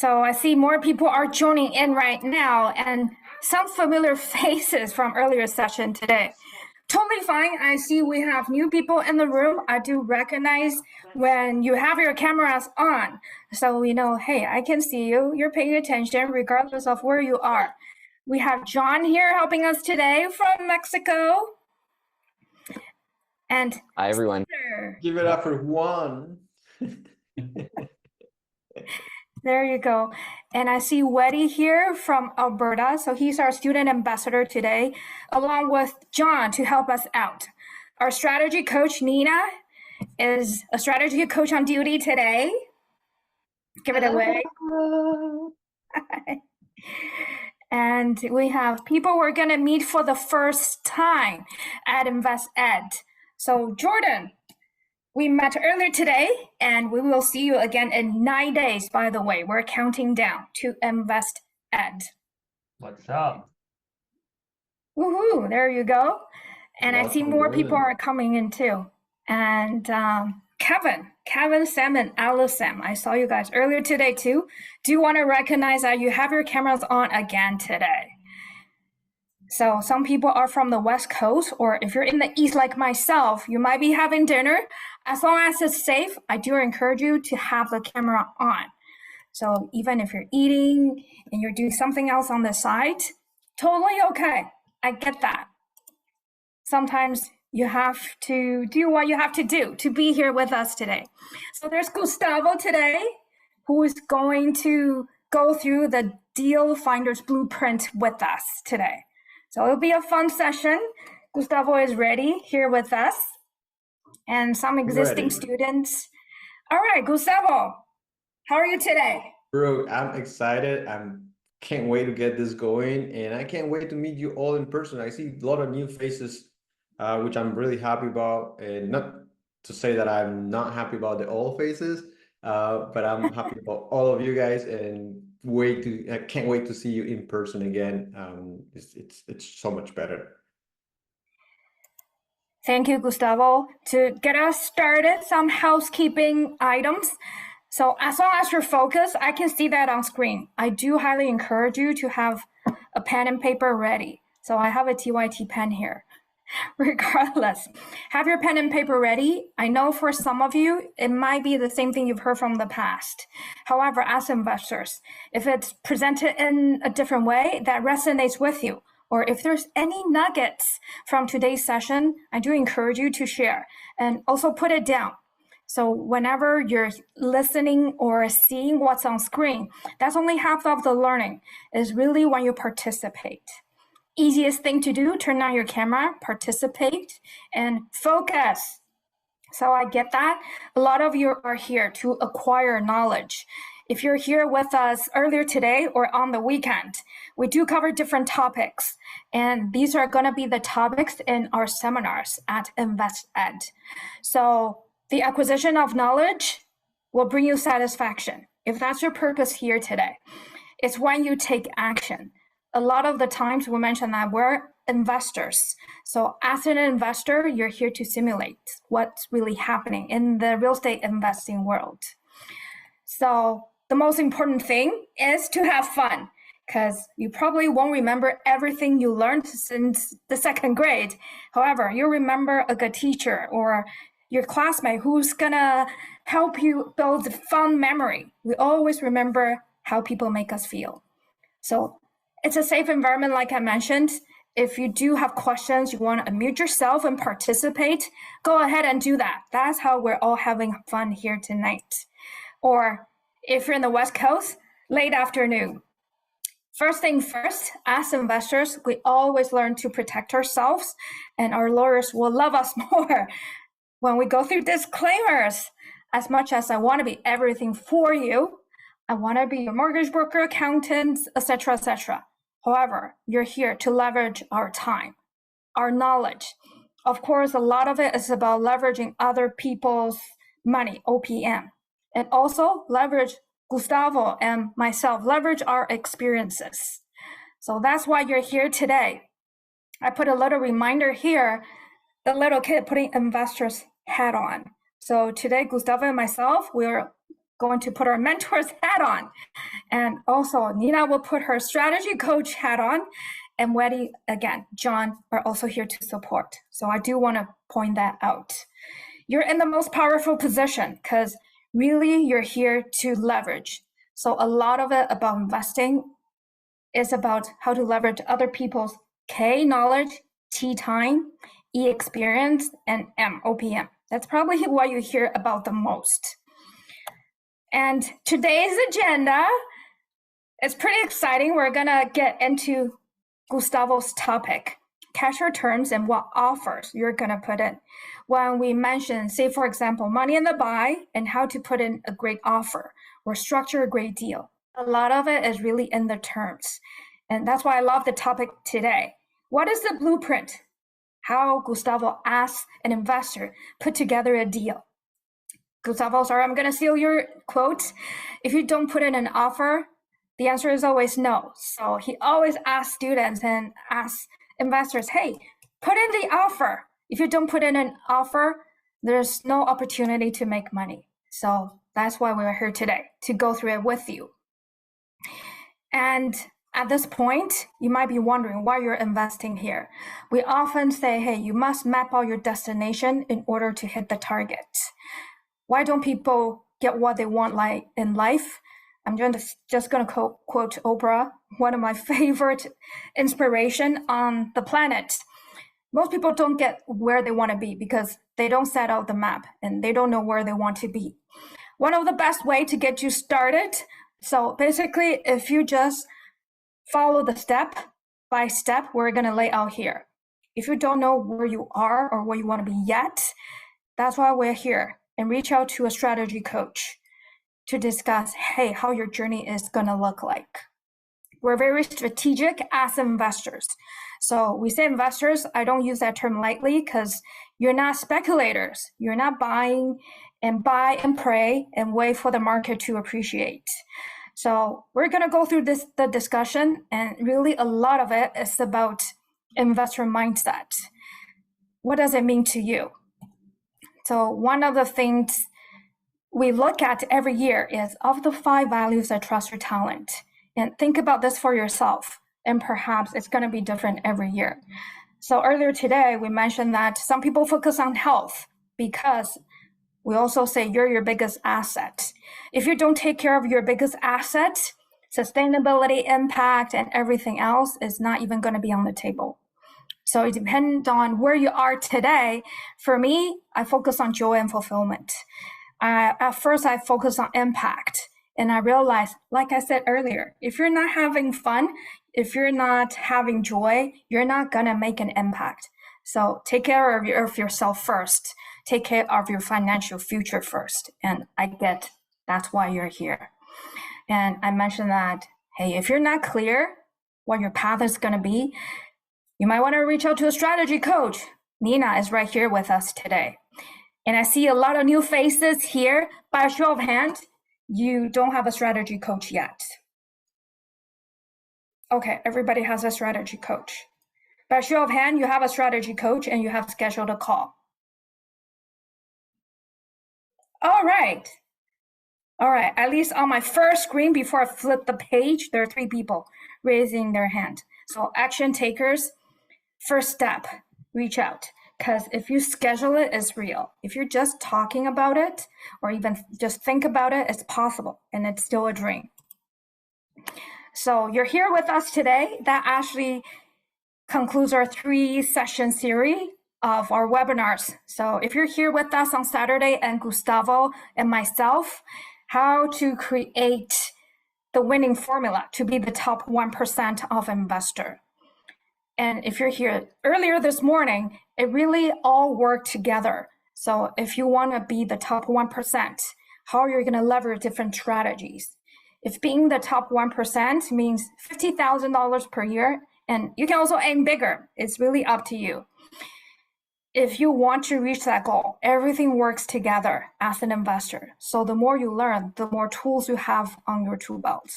So I see more people are joining in right now and some familiar faces from earlier session today. Totally fine. I see we have new people in the room. I do recognize when you have your cameras on. So we know, hey, I can see you. You're paying attention regardless of where you are. We have John here helping us today from Mexico. And hi, everyone. Caesar. Give it up for Juan. There you go. And I see Weddy here from Alberta. So he's our student ambassador today, along with John to help us out. Our strategy coach, Nina, is a strategy coach on duty today. Give it away. And we have people we're going to meet for the first time at Invest Ed. So Jordan, we met earlier today, and we will see you again in 9 days, by the way. We're counting down to Invest Ed. What's up? Woohoo, there you go. And I see more people are coming in too. And Kevin, Sam, and Allison, I saw you guys earlier today too. Do you want to recognize that you have your cameras on again today? So some people are from the West Coast, or if you're in the East like myself, you might be having dinner. As long as it's safe, I do encourage you to have the camera on. So even if you're eating and you're doing something else on the side, totally okay. I get that. Sometimes you have to do what you have to do to be here with us today. So there's Gustavo today, who is going to go through the Deal Finder's Blueprint with us today. So it'll be a fun session. Gustavo is ready here with us and some existing students. All right, Gustavo, how are you today? Bro, I'm excited. Can't wait to get this going, and I can't wait to meet you all in person. I see a lot of new faces, which I'm really happy about. And not to say that I'm not happy about the old faces, but I'm happy about all of you guys, and I can't wait to see you in person again. It's so much better. Thank you, Gustavo. To get us started, some housekeeping items. So as long as you're focused, I can see that on screen. I do highly encourage you to have a pen and paper ready. So I have a TYT pen here. Regardless, have your pen and paper ready. I know for some of you, it might be the same thing you've heard from the past. However, as investors, if it's presented in a different way that resonates with you, or if there's any nuggets from today's session, I do encourage you to share and also put it down. So whenever you're listening or seeing what's on screen, that's only half of the learning. Is really when you participate. Easiest thing to do, turn on your camera, participate, and focus. So I get that. A lot of you are here to acquire knowledge. If you're here with us earlier today or on the weekend, we do cover different topics. And these are going to be the topics in our seminars at Invest Ed. So the acquisition of knowledge will bring you satisfaction. If that's your purpose here today, it's when you take action. A lot of the times we mention that we're investors. So as an investor, you're here to simulate what's really happening in the real estate investing world. So the most important thing is to have fun, because you probably won't remember everything you learned since the second grade. However, you remember a good teacher or your classmate who's gonna help you build a fun memory. We always remember how people make us feel. So it's a safe environment, like I mentioned. If you do have questions, you want to unmute yourself and participate, go ahead and do that. That's how we're all having fun here tonight. Or if you're in the West Coast, late afternoon. First thing first, as investors, we always learn to protect ourselves, and our lawyers will love us more when we go through disclaimers. As much as I want to be everything for you, I want to be your mortgage broker, accountant, etc., etc. However, you're here to leverage our time, our knowledge. Of course, a lot of it is about leveraging other people's money, OPM, and also leverage Gustavo and myself, leverage our experiences. So that's why you're here today. I put a little reminder here, the little kid putting investor's hat on. So today, Gustavo and myself, we're going to put our mentor's hat on. And also Nina will put her strategy coach hat on. And Weddy, again, John are also here to support. So I do want to point that out. You're in the most powerful position because really you're here to leverage. So a lot of it about investing is about how to leverage other people's K knowledge, T time, E experience, and M OPM. That's probably what you hear about the most. And today's agenda is pretty exciting. We're gonna get into Gustavo's topic, cash returns and what offers you're gonna put in. When we mention, say for example, money in the buy and how to put in a great offer or structure a great deal. A lot of it is really in the terms. And that's why I love the topic today. What is the blueprint? How Gustavo asks an investor put together a deal. Gustavo, sorry, I'm gonna steal your quote. If you don't put in an offer, the answer is always no. So he always asks students and asks investors, hey, put in the offer. If you don't put in an offer, there's no opportunity to make money. So that's why we're here today, to go through it with you. And at this point, you might be wondering why you're investing here. We often say, hey, you must map out your destination in order to hit the target. Why don't people get what they want like in life? I'm just going to quote Oprah, one of my favorite inspiration on the planet. Most people don't get where they want to be because they don't set out the map and they don't know where they want to be. One of the best way to get you started. So basically, if you just follow the step by step, we're going to lay out here. If you don't know where you are or where you want to be yet, that's why we're here, and reach out to a strategy coach to discuss, hey, how your journey is going to look like. We're very strategic as investors. So we say investors, I don't use that term lightly because you're not speculators. You're not buying and buy and pray and wait for the market to appreciate. So we're going to go through the discussion, and really a lot of it is about investor mindset. What does it mean to you? So one of the things we look at every year is of the 5 values that trust your talent. And think about this for yourself, and perhaps it's going to be different every year. So earlier today, we mentioned that some people focus on health because we also say you're your biggest asset. If you don't take care of your biggest asset, sustainability, impact, and everything else is not even going to be on the table. So it depends on where you are today. For me, I focus on joy and fulfillment. At first, I focus on impact. And I realized, like I said earlier, if you're not having fun, if you're not having joy, you're not going to make an impact. So take care of yourself first. Take care of your financial future first. And I get that's why you're here. And I mentioned that, hey, if you're not clear what your path is going to be, you might want to reach out to a strategy coach. Nina is right here with us today. And I see a lot of new faces here. By a show of hands, you don't have a strategy coach yet. Okay, everybody has a strategy coach. By a show of hands, you have a strategy coach and you have scheduled a call. All right, at least on my first screen before I flip the page, there are 3 people raising their hand. So action takers, first step, reach out. Because if you schedule it, it's real. If you're just talking about it or even just think about it, it's possible and it's still a dream. So you're here with us today. That actually concludes our 3-session series of our webinars. So if you're here with us on Saturday and Gustavo and myself, how to create the winning formula to be the top 1% of investor. And if you're here earlier this morning, it really all worked together. So if you want to be the top 1%, how you're going to leverage different strategies. If being the top 1% means $50,000 per year, and you can also aim bigger, it's really up to you. If you want to reach that goal, everything works together as an investor. So the more you learn, the more tools you have on your tool belt.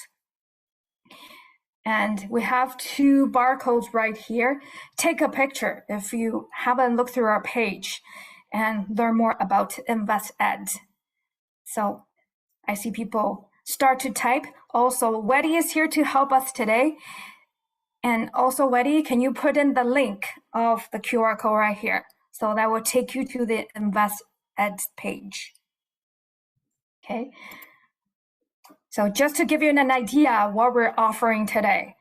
And we have 2 barcodes right here. Take a picture if you haven't looked through our page and learn more about InvestEd. So I see people start to type. Also, Weddy is here to help us today. And also, Weddy, can you put in the link of the QR code right here? So that will take you to the Invest Ed page. Okay. So just to give you an idea of what we're offering today,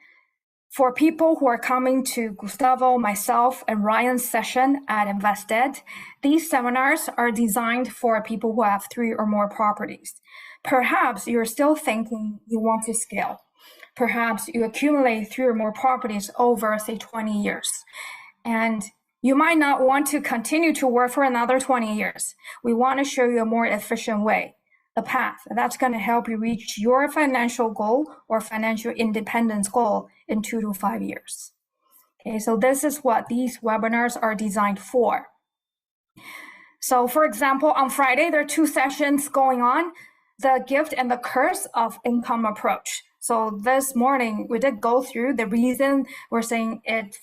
for people who are coming to Gustavo, myself, and Ryan's session at InvestEd, these seminars are designed for people who have 3 or more properties. Perhaps you're still thinking you want to scale. Perhaps you accumulate 3 or more properties over, say, 20 years. And you might not want to continue to work for another 20 years. We want to show you a more efficient way, a path that's going to help you reach your financial goal or financial independence goal in 2 to 5 years. Okay, so this is what these webinars are designed for. So for example, on Friday, there are 2 sessions going on, the gift and the curse of income approach. So this morning, we did go through the reason we're saying it's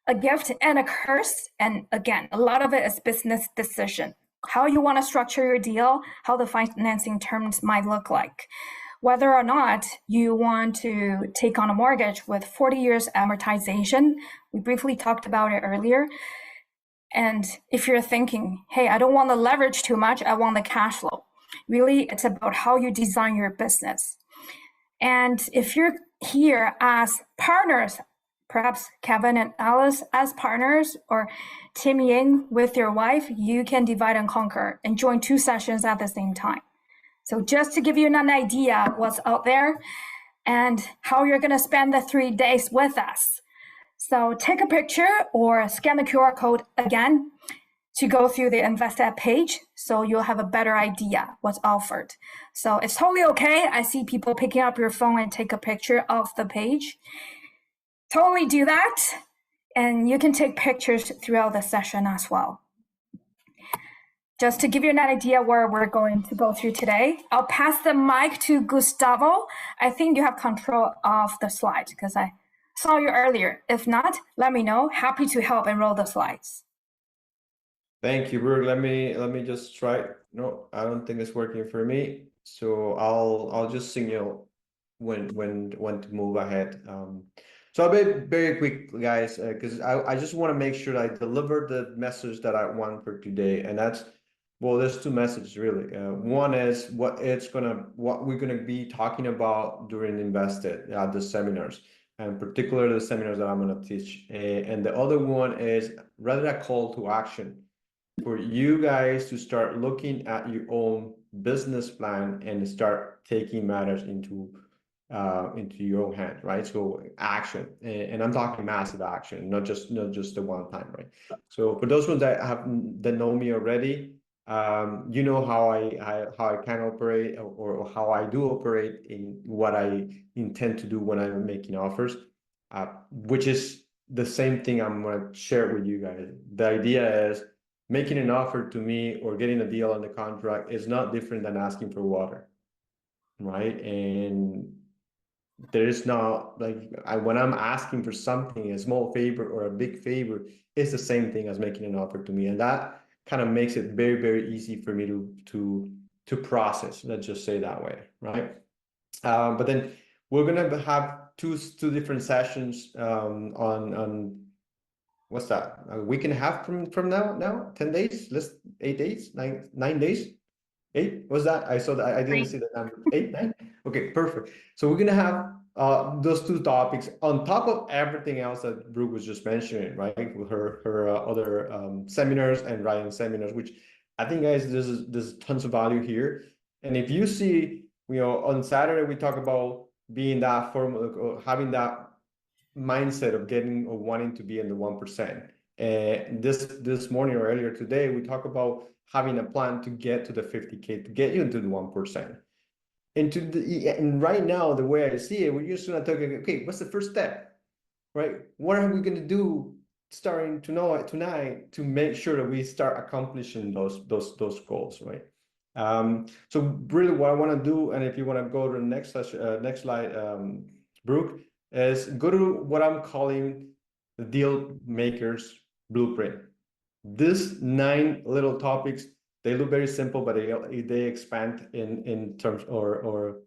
a gift and a curse. And again, a lot of it is business decision. How you want to structure your deal, how the financing terms might look like. Whether or not you want to take on a mortgage with 40 years amortization, we briefly talked about it earlier. And if you're thinking, hey, I don't want the leverage too much, I want the cash flow. Really, it's about how you design your business. And if you're here as partners, perhaps Kevin and Alice as partners, or Tim Ying with your wife, you can divide and conquer and join 2 sessions at the same time. So just to give you an idea what's out there and how you're going to spend the 3 days with us. So take a picture or scan the QR code again to go through the InvestEd page, so you'll have a better idea what's offered. So it's totally okay. I see people picking up your phone and take a picture of the page. Totally do that, and you can take pictures throughout the session as well. Just to give you an idea where we're going to go through today, I'll pass the mic to Gustavo. I think you have control of the slides because I saw you earlier. If not, let me know. Happy to help and roll the slides. Thank you, Brooke. Let me just try. No, I don't think it's working for me. So I'll just signal when to move ahead. So I'll be very quick, guys, because I just want to make sure I deliver the message that I want for today, and that's, well, there's 2 messages really. One is what we're gonna be talking about during InvestEd at the seminars, and particularly the seminars that I'm gonna teach. And the other one is rather a call to action for you guys to start looking at your own business plan and start taking matters into your own hands, right? So action, and I'm talking massive action, not just the one time, right? So for those ones that know me already, you know how I can operate, or how I do operate in what I intend to do when I'm making offers, which is the same thing I'm going to share with you guys. The idea is making an offer to me or getting a deal on the contract is not different than asking for water, right? And there is not, like, when I'm asking for something, a small favor or a big favor, it's the same thing as making an offer to me, and that kind of makes it very, very easy for me to process. Let's just say that way, right? But then we're gonna have two different sessions on what's that, a week and a half from now, 10 days, 8 days, 9 days, 8, was that? I saw that, I didn't see the number. 8, 9. Okay, perfect. So we're gonna have those 2 topics on top of everything else that Brooke was just mentioning, right? With her other seminars and Ryan's seminars, which I think, guys, there's tons of value here. And if you see, on Saturday we talk about being that formal, having that mindset of getting or wanting to be in the 1%. And this morning or earlier today, we talk about having a plan to get to the 50K, to get you into the 1%. And right now, the way I see it, we're just gonna talk, okay, what's the first step, right? What are we gonna do starting tonight to make sure that we start accomplishing those goals, right? So really what I want to do, and if you want to go to the next slide, Brooke, is go to what I'm calling the deal makers blueprint. These 9 little topics They look very simple, but they expand in terms or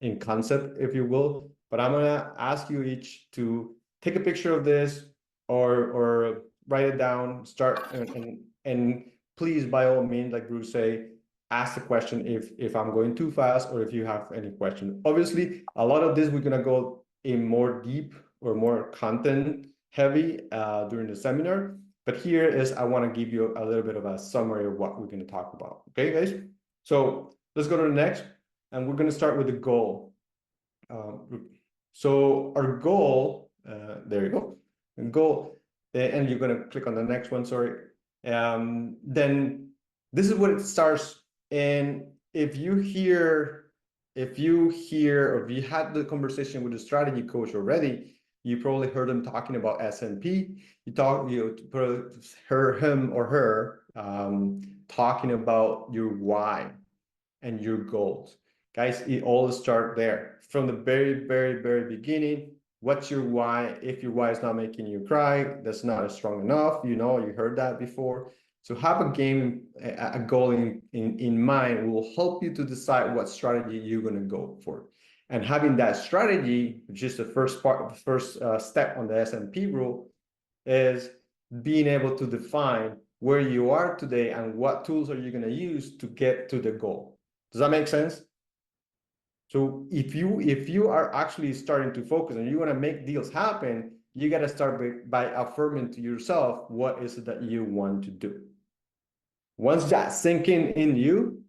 in concept, if you will. But I'm gonna ask you each to take a picture of this or write it down, start and please, by all means, like Bruce say, ask the question if I'm going too fast or if you have any question. Obviously, a lot of this we're gonna go in more deep or more content heavy during the seminar. But here is, I want to give you a little bit of a summary of what we're going to talk about. Okay, guys? So let's go to the next, and we're going to start with the goal. So our goal, there you go, goal, and you're going to click on the next one, sorry. Then this is what it starts. And if you or if you had the conversation with the strategy coach already, you probably heard them talking about S&P. You probably heard him or her talking about your why and your goals. Guys, it all starts there. From the very, very, very beginning, what's your why? If your why is not making you cry, that's not strong enough. You heard that before. So have a goal in mind will help you to decide what strategy you're going to go for. And having that strategy, which is the first step on the S&P rule, is being able to define where you are today and what tools are you going to use to get to the goal. Does that make sense? So if you are actually starting to focus and you want to make deals happen, you got to start by affirming to yourself what is it that you want to do. Once that's sinking in you,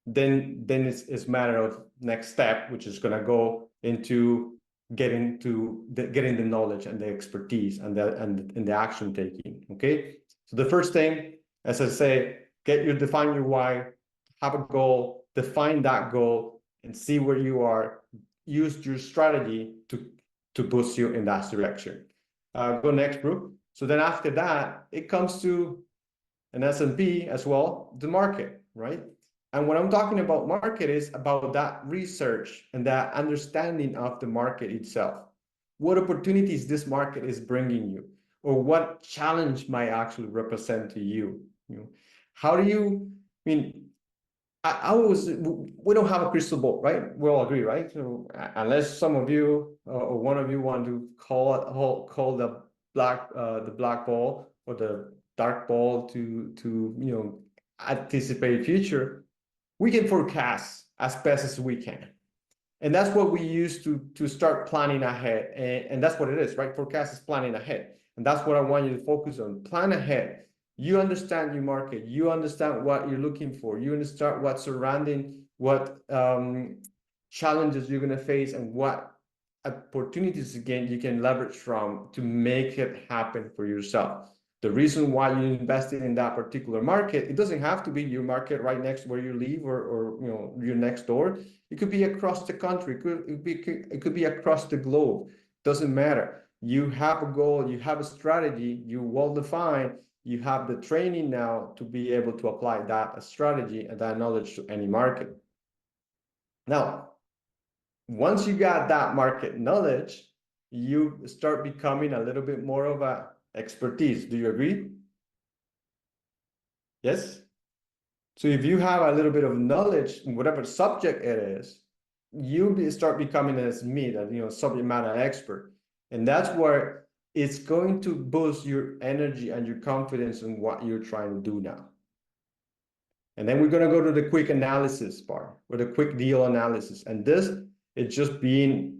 then it's a matter of next step, which is going to go into getting the knowledge and the expertise and the action taking. Okay, so the first thing, as I say, define your why, have a goal, define that goal, and see where you are. Use your strategy to boost you in that direction. Go next, Brooke. So then after that, it comes to an S&P as well, the market, right? And when I'm talking about market is about that research and that understanding of the market itself. What opportunities this market is bringing you, or what challenge might actually represent to you. How do you, we don't have a crystal ball, right? We all agree, right? So unless some of you or one of you want to call the black ball or the dark ball to anticipate future, we can forecast as best as we can. And that's what we use to start planning ahead. And that's what it is, right? Forecast is planning ahead. And that's what I want you to focus on. Plan ahead. You understand your market. You understand what you're looking for. You understand what's surrounding, what challenges you're going to face, and what opportunities, again, you can leverage from to make it happen for yourself. The reason why you invested in that particular market, it doesn't have to be your market right next where you live or your next door. It could be across the country. It could be across the globe. Doesn't matter. You have a goal. You have a strategy. You're well defined. You have the training now to be able to apply that strategy and that knowledge to any market. Now, once you got that market knowledge, you start becoming a little bit more of a expertise. Do you agree? Yes? So if you have a little bit of knowledge in whatever subject it is, you start becoming a subject matter expert. And that's where it's going to boost your energy and your confidence in what you're trying to do now. And then we're going to go to the quick analysis part, or the quick deal analysis. And this is just being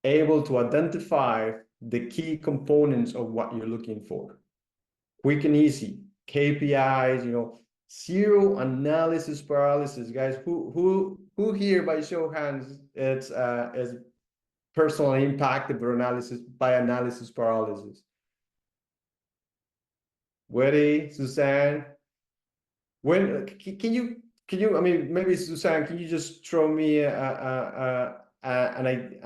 able to identify the key components of what you're looking for. Quick and easy. KPIs, zero analysis paralysis. Guys, who here, by show of hands, is personally impacted by analysis paralysis? Weddy, Suzanne, when can you? Maybe Suzanne, can you just throw me an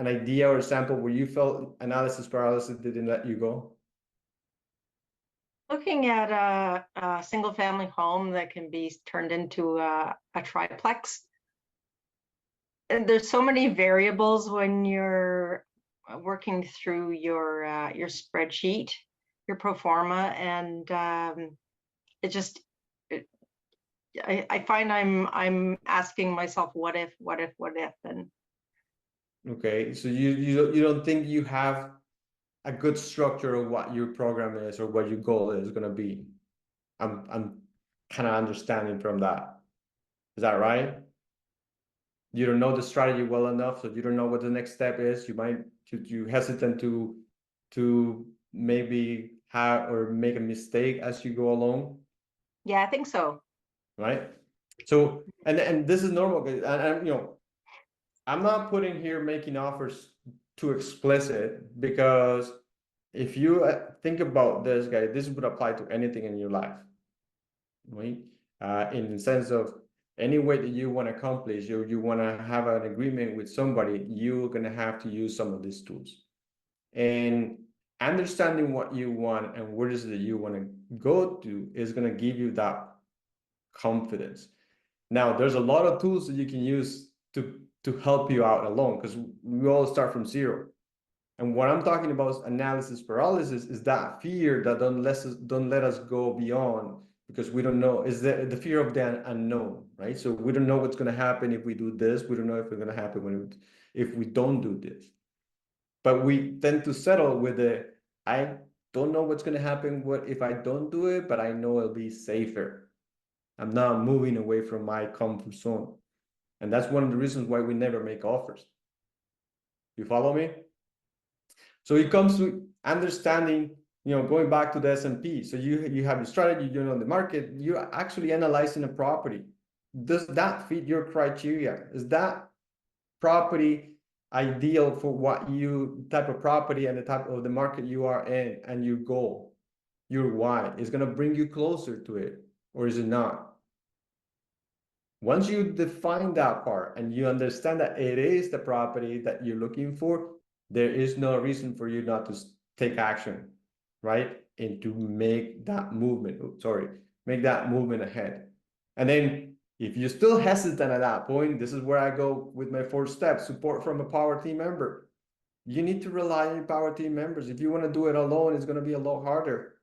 idea or sample where you felt analysis paralysis didn't let you go? Looking at a single family home that can be turned into a triplex. And there's so many variables when you're working through your spreadsheet, your pro forma, and I find I'm asking myself, what if, and Okay, so you don't think you have a good structure of what your program is or what your goal is going to be. I'm kind of understanding from that. Is that right? You don't know the strategy well enough, so you don't know what the next step is. You hesitant to maybe have or make a mistake as you go along, yeah, I think so. right? So and this is normal, and I'm not putting here making offers too explicit, because if you think about this, guy, this would apply to anything in your life, right? In the sense of any way that you want to accomplish, you want to have an agreement with somebody, you're going to have to use some of these tools. And understanding what you want and where is it that you want to go to is going to give you that confidence. Now, there's a lot of tools that you can use to help you out alone, because we all start from zero. And what I'm talking about is analysis paralysis, is that fear that don't let us go beyond, because we don't know, is the fear of the unknown, right? So we don't know what's going to happen if we do this. We don't know if it's going to happen if we don't do this. But we tend to settle with I don't know what's going to happen if I don't do it, but I know it'll be safer. I'm not moving away from my comfort zone. And that's one of the reasons why we never make offers. You follow me? So it comes to understanding, going back to the S&P. So you have your strategy, you know the market, you're actually analyzing a property. Does that fit your criteria? Is that property ideal for what type of property and the type of the market you are in, and your goal, your why is going to bring you closer to it, or is it not? Once you define that part and you understand that it is the property that you're looking for, there is no reason for you not to take action, right? And to make that movement, make that movement ahead. And then if you're still hesitant at that point, this is where I go with my 4th step: support from a power team member. You need to rely on your power team members. If you want to do it alone, it's going to be a lot harder.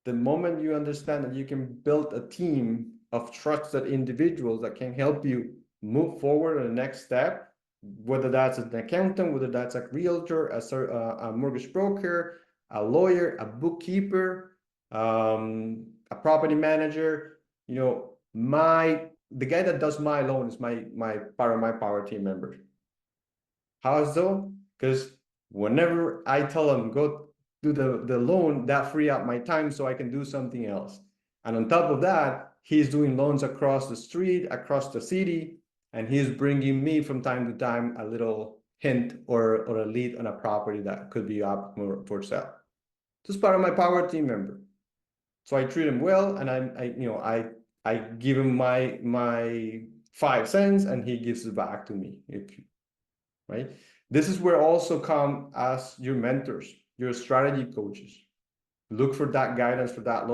The moment you understand that you can build a team of trusted individuals that can help you move forward to the next step, whether that's an accountant, whether that's a realtor, a mortgage broker, a lawyer, a bookkeeper, a property manager, the guy that does my loan is my power team member. How so? Because whenever I tell them go do the loan, that free up my time so I can do something else. And on top of that, he's doing loans across the street, across the city, and he's bringing me from time to time a little hint or a lead on a property that could be up for sale. This is part of my power team member. So I treat him well, and I give him my 5 cents, and he gives it back to me. Right? This is where also come as your mentors, your strategy coaches. Look for that guidance, for that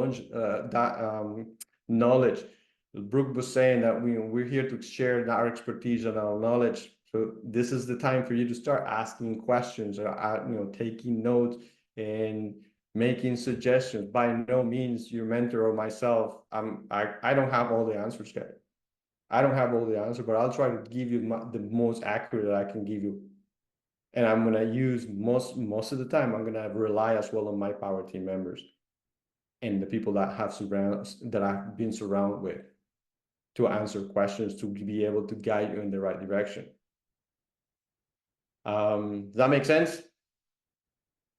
knowledge. Brooke was saying that we're here to share our expertise and our knowledge. So this is the time for you to start asking questions, or taking notes and making suggestions. By no means your mentor or myself. I don't have all the answers yet. I don't have all the answers, but I'll try to give you the most accurate that I can give you. And I'm going to use most of the time, I'm going to rely as well on my power team members and the people that I've been surrounded with to answer questions, to be able to guide you in the right direction. Does that make sense?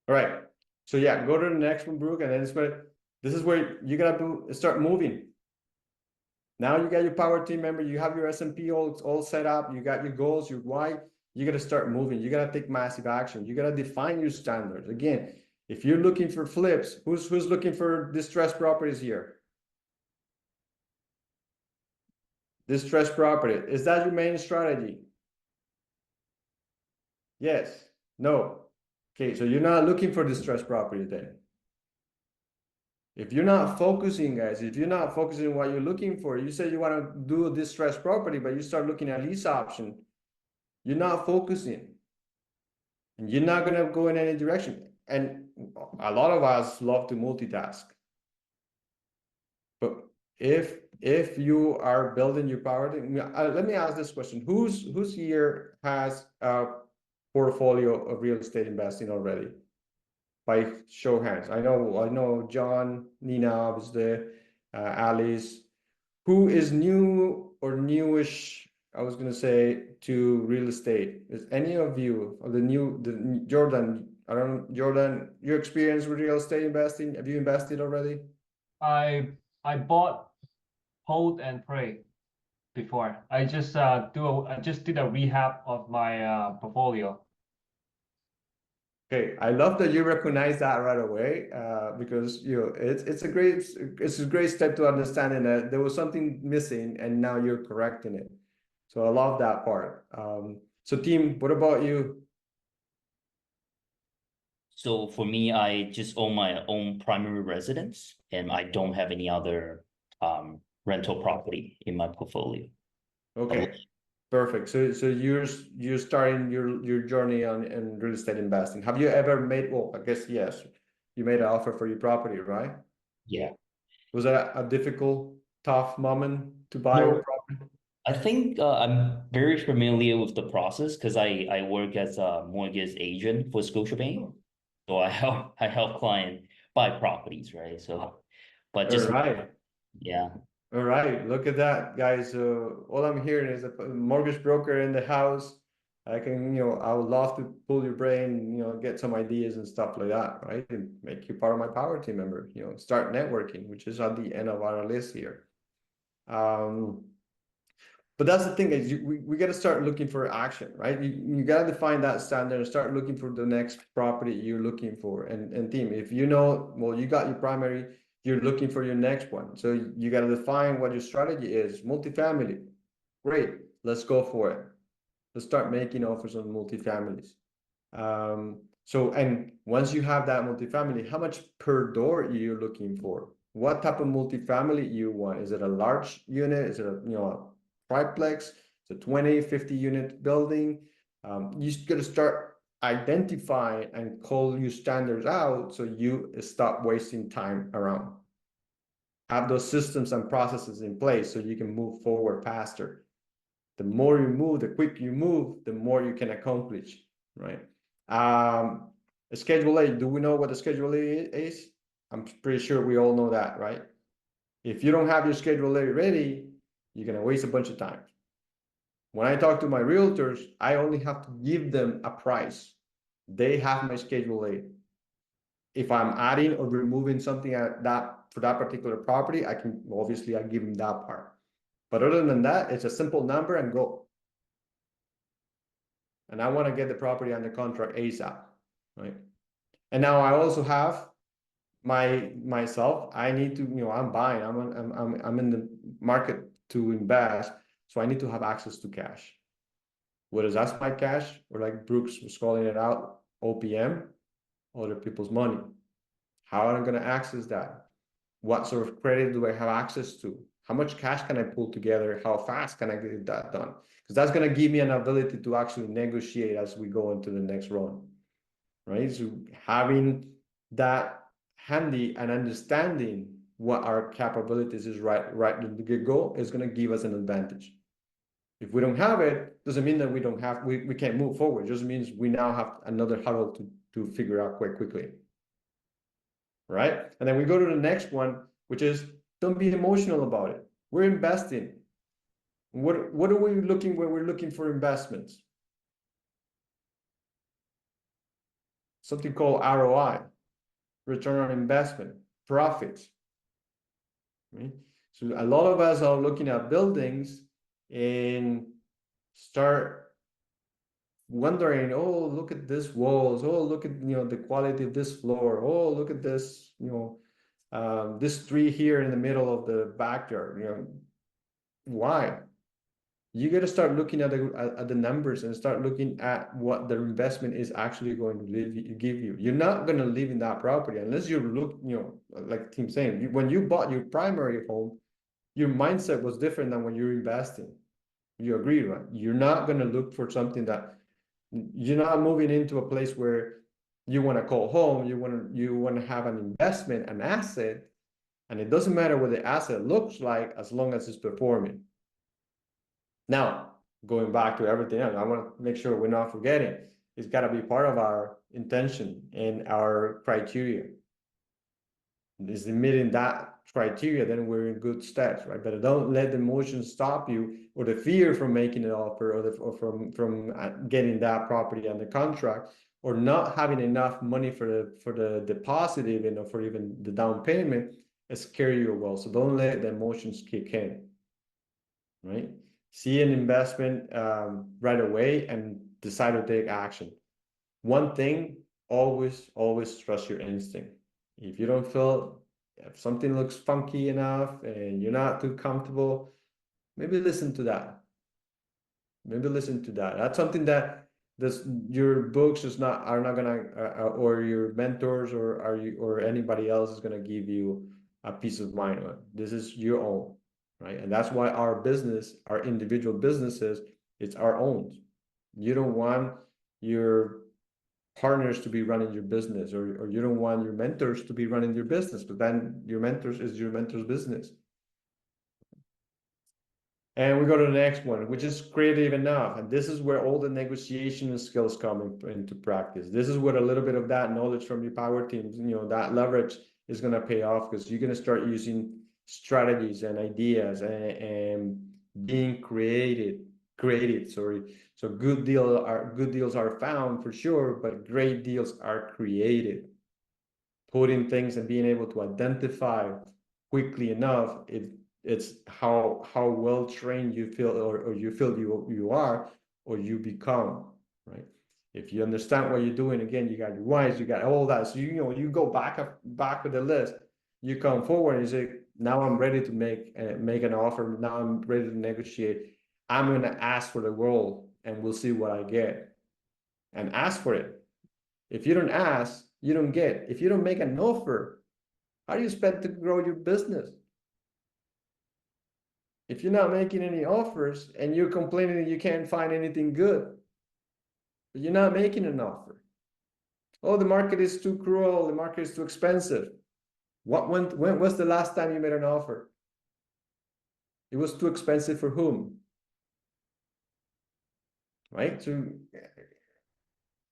All right. So yeah, go to the next one, Brooke, and then this is where you got to start moving. Now you got your power team member, you have your S&P all set up, you got your goals, your why. You got to start moving. You got to take massive action. You got to define your standards. Again, if you're looking for flips, who's looking for distressed properties here? Distressed property. Is that your main strategy? Yes. No. Okay, so you're not looking for distressed properties then. If you're not focusing, guys, if you're not focusing on what you're looking for, you say you want to do a distressed property, but you start looking at lease option, you're not focusing. And you're not going to go in any direction. And a lot of us love to multitask. But if if you are building your property, let me ask this question. Who's here has a portfolio of real estate investing already? By show of hands. I know John, Nina was there, Alice. Who is new or newish, I was gonna say, to real estate? Is any of you, or Jordan, I don't know, Jordan, your experience with real estate investing, have you invested already? I bought, hold, and pray before. I just did a rehab of my portfolio. Okay, I love that you recognize that right away, because it's a great step to understanding that there was something missing and now you're correcting it. So I love that part. So team, what about you? So for me, I just own my own primary residence and I don't have any other rental property in my portfolio. Okay, perfect. So you're starting your journey in real estate investing. Have you ever made, well, I guess yes, you made an offer for your property, right? Yeah. Was that a difficult, tough moment to buy a No, property? I think I'm very familiar with the process because I work as a mortgage agent for Scotiabank. So I help client buy properties, right? So, but All just right. yeah. All right, look at that, guys. All I'm hearing is a mortgage broker in the house. I can, I would love to pull your brain, get some ideas and stuff like that, right? And make you part of my power team member, start networking, which is at the end of our list here. But that's the thing is we got to start looking for action, right? You got to define that standard and start looking for the next property you're looking for. And team, if you know, well, you got your primary, you're looking for your next one. So you got to define what your strategy is. Multifamily, great, let's go for it. Let's start making offers on multifamilies. And once you have that multifamily, how much per door are you looking for? What type of multifamily you want? Is it a large unit? Is it a triplex? It's a 20, 50 unit building. You just got to start identifying and call your standards out so you stop wasting time around. Have those systems and processes in place so you can move forward faster. The more you move, the quicker you move, the more you can accomplish, right? Schedule A, do we know what the Schedule A is? I'm pretty sure we all know that, right? If you don't have your Schedule A ready, you're gonna waste a bunch of time. When I talk to my realtors, I only have to give them a price. They have my Schedule A. If I'm adding or removing something for that particular property, I give them that part. But other than that, it's a simple number and go. And I want to get the property under contract ASAP, right? And now I also have myself. I need to, I'm buying. I'm in the market to invest, so I need to have access to cash. Whether that's my cash or like Brooks was calling it out, OPM, other people's money. How am I going to access that? What sort of credit do I have access to? How much cash can I pull together? How fast can I get that done? Because that's going to give me an ability to actually negotiate as we go into the next run, right? So having that handy and understanding what our capabilities is right in the get-go is going to give us an advantage. If we don't have it, doesn't mean that we can't move forward. It just means we now have another hurdle to figure out quite quickly. Right? And then we go to the next one, which is don't be emotional about it. We're investing. What are we looking when we're looking for investments? Something called ROI, return on investment, profits. Right? So a lot of us are looking at buildings and start wondering, oh, look at this walls, oh, look at the quality of this floor, oh, look at this, this tree here in the middle of the backyard. Why? You got to start looking at the numbers and start looking at what the investment is actually going to give you. You're not going to live in that property unless you look, like Tim saying, when you bought your primary home, your mindset was different than when you're investing. You agree, right? You're not going to look for something that you're not moving into a place where you want to call home. You want to have an investment, an asset And it doesn't matter what the asset looks like as long as it's performing. Now, going back to everything else, I want to make sure we're not forgetting, it's got to be part of our intention and our criteria. Is meeting that criteria, then we're in good steps, right? But don't let the emotion stop you, or the fear from making an offer, or from getting that property under contract, or not having enough money for the deposit, even, or for even the down payment, scare you well. So don't let the emotions kick in, right? See an investment right away and decide to take action. One thing, always trust your instinct. If you don't feel, if something looks funky enough and you're not too comfortable, maybe listen to that. Maybe listen to that. That's something that your books are not gonna, or your mentors, or anybody else is gonna give you a peace of mind on. This is your own, right? And that's why our business, our individual businesses, it's our own. You don't want your partners to be running your business, or you don't want your mentors to be running your business, but then your mentor's business. And we go to the next one, which is creative enough. And this is where all the negotiation skills come into practice. This is what a little bit of that knowledge from your power teams, that leverage is going to pay off, because you're going to start using strategies and ideas and being creative. So good deals are found for sure, but great deals are created. Putting things and being able to identify quickly enough, it's how well trained you feel, or you feel you are, or you become, right? If you understand what you're doing, again, you got your whys, you got all that. So you go back with the list, you come forward and you say, now I'm ready to make an offer. Now I'm ready to negotiate. I'm going to ask for the world, and we'll see what I get. And ask for it. If you don't ask, you don't get. If you don't make an offer, how do you expect to grow your business? If you're not making any offers and you're complaining that you can't find anything good, but you're not making an offer. Oh, the market is too cruel. The market is too expensive. When was the last time you made an offer? It was too expensive for whom? Right? So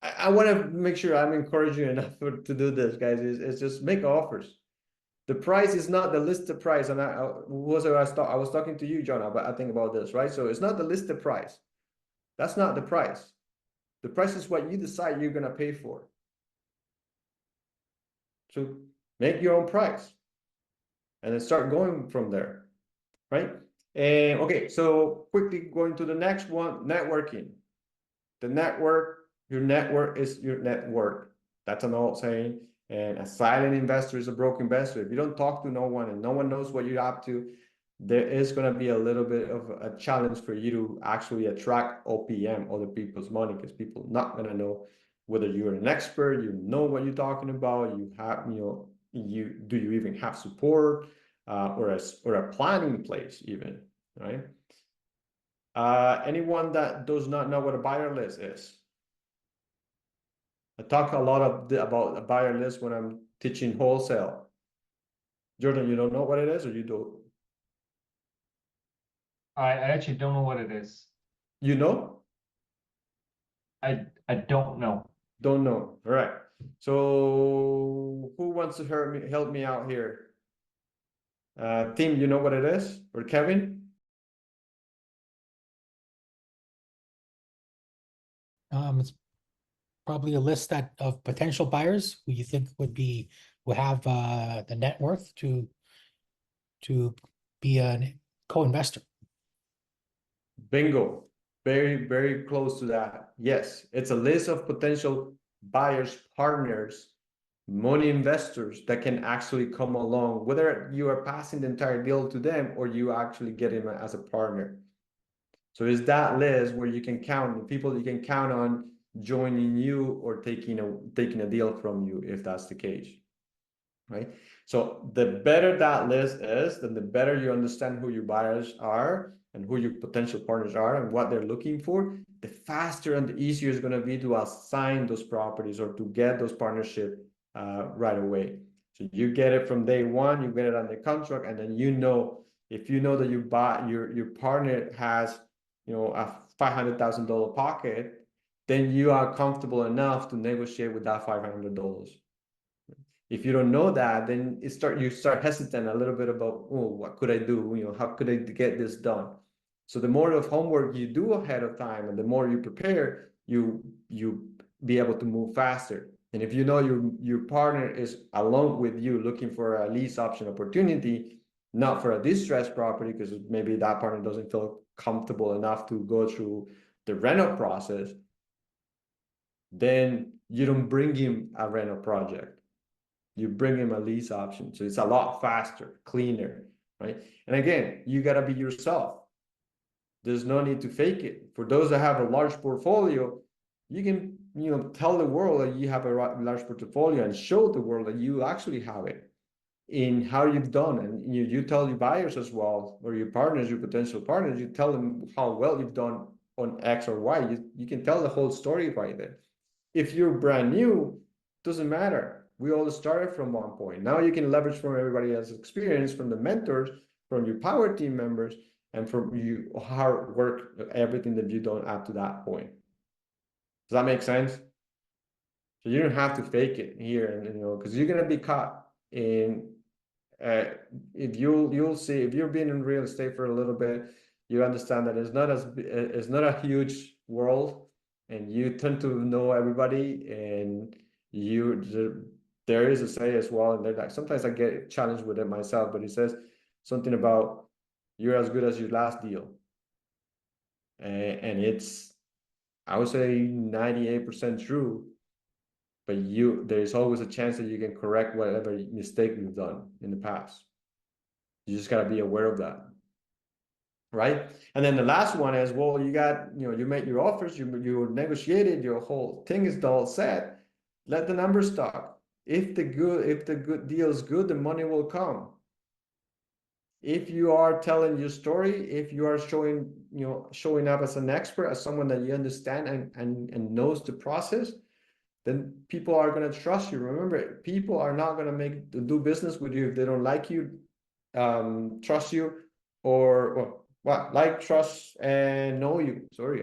I want to make sure I'm encouraging you enough to do this, guys. Is just make offers. The price is not the listed price. And I was talking to you, John, I think about this, right? So it's not the listed price. That's not the price. The price is what you decide you're going to pay for. So make your own price and then start going from there, right? And okay, so quickly going to the next one, networking. Your network is your net worth. That's an old saying. And a silent investor is a broke investor. If you don't talk to no one and no one knows what you're up to, there is going to be a little bit of a challenge for you to actually attract OPM, other people's money, because people are not going to know whether you're an expert, you know what you're talking about, you have, do you even have support, or a plan in place even, right? Anyone that does not know what a buyer list is? I talk a lot about a buyer list when I'm teaching wholesale. Jordan, you don't know what it is, or you do? I actually don't know what it is. You know? I don't know. Don't know. All right. So who wants to help me out here? Tim, you know what it is? Or Kevin? It's probably a list of potential buyers who you think would have the net worth to be a co-investor. Bingo. Very, very close to that. Yes, it's a list of potential buyers, partners, money investors that can actually come along, whether you are passing the entire deal to them or you actually get him as a partner. So it's that list where you can count the people you can count on joining you or taking a deal from you, if that's the case, right? So the better that list is, then the better you understand who your buyers are and who your potential partners are and what they're looking for, the faster and the easier it's going to be to assign those properties or to get those partnerships right away. So you get it from day one, you get it on the contract, and then if you know that you buy your partner has, a $500,000 pocket, then you are comfortable enough to negotiate with that $500. If you don't know that, then you start hesitant a little bit about, oh, what could I do? How could I get this done? So the more of homework you do ahead of time, and the more you prepare, you be able to move faster. And if you know your partner is along with you looking for a lease option opportunity, not for a distressed property, because maybe that partner doesn't feel comfortable enough to go through the rental process, then you don't bring him a rental project. You bring him a lease option. So it's a lot faster, cleaner, right? And again, you got to be yourself. There's no need to fake it. For those that have a large portfolio, you can, tell the world that you have a large portfolio and show the world that you actually have it in how you've done. And you tell your buyers as well, or your partners, your potential partners, you tell them how well you've done on X or Y. You can tell the whole story right there. If you're brand new, doesn't matter. We all started from one point. Now you can leverage from everybody else's experience, from the mentors, from your power team members, and from you hard work, everything that you've done up to that point. Does that make sense? So you don't have to fake it here, and because you're gonna be caught in. If you'll see, if you've been in real estate for a little bit, you understand that it's not a huge world, and you tend to know everybody, and there is a say as well, and like, sometimes I get challenged with it myself, but it says something about you're as good as your last deal, and it's, I would say, 98% true. But there's always a chance that you can correct whatever mistake you've done in the past. You just got to be aware of that, right? And then the last one is, well, you got, you make your offers, you negotiated, your whole thing is all set. Let the numbers talk. If the good deal is good, the money will come. If you are telling your story, if you are showing up as an expert, as someone that you understand and knows the process, then people are going to trust you. Remember, people are not going to do business with you if they don't like you, trust you, or like, trust, and know you. Sorry,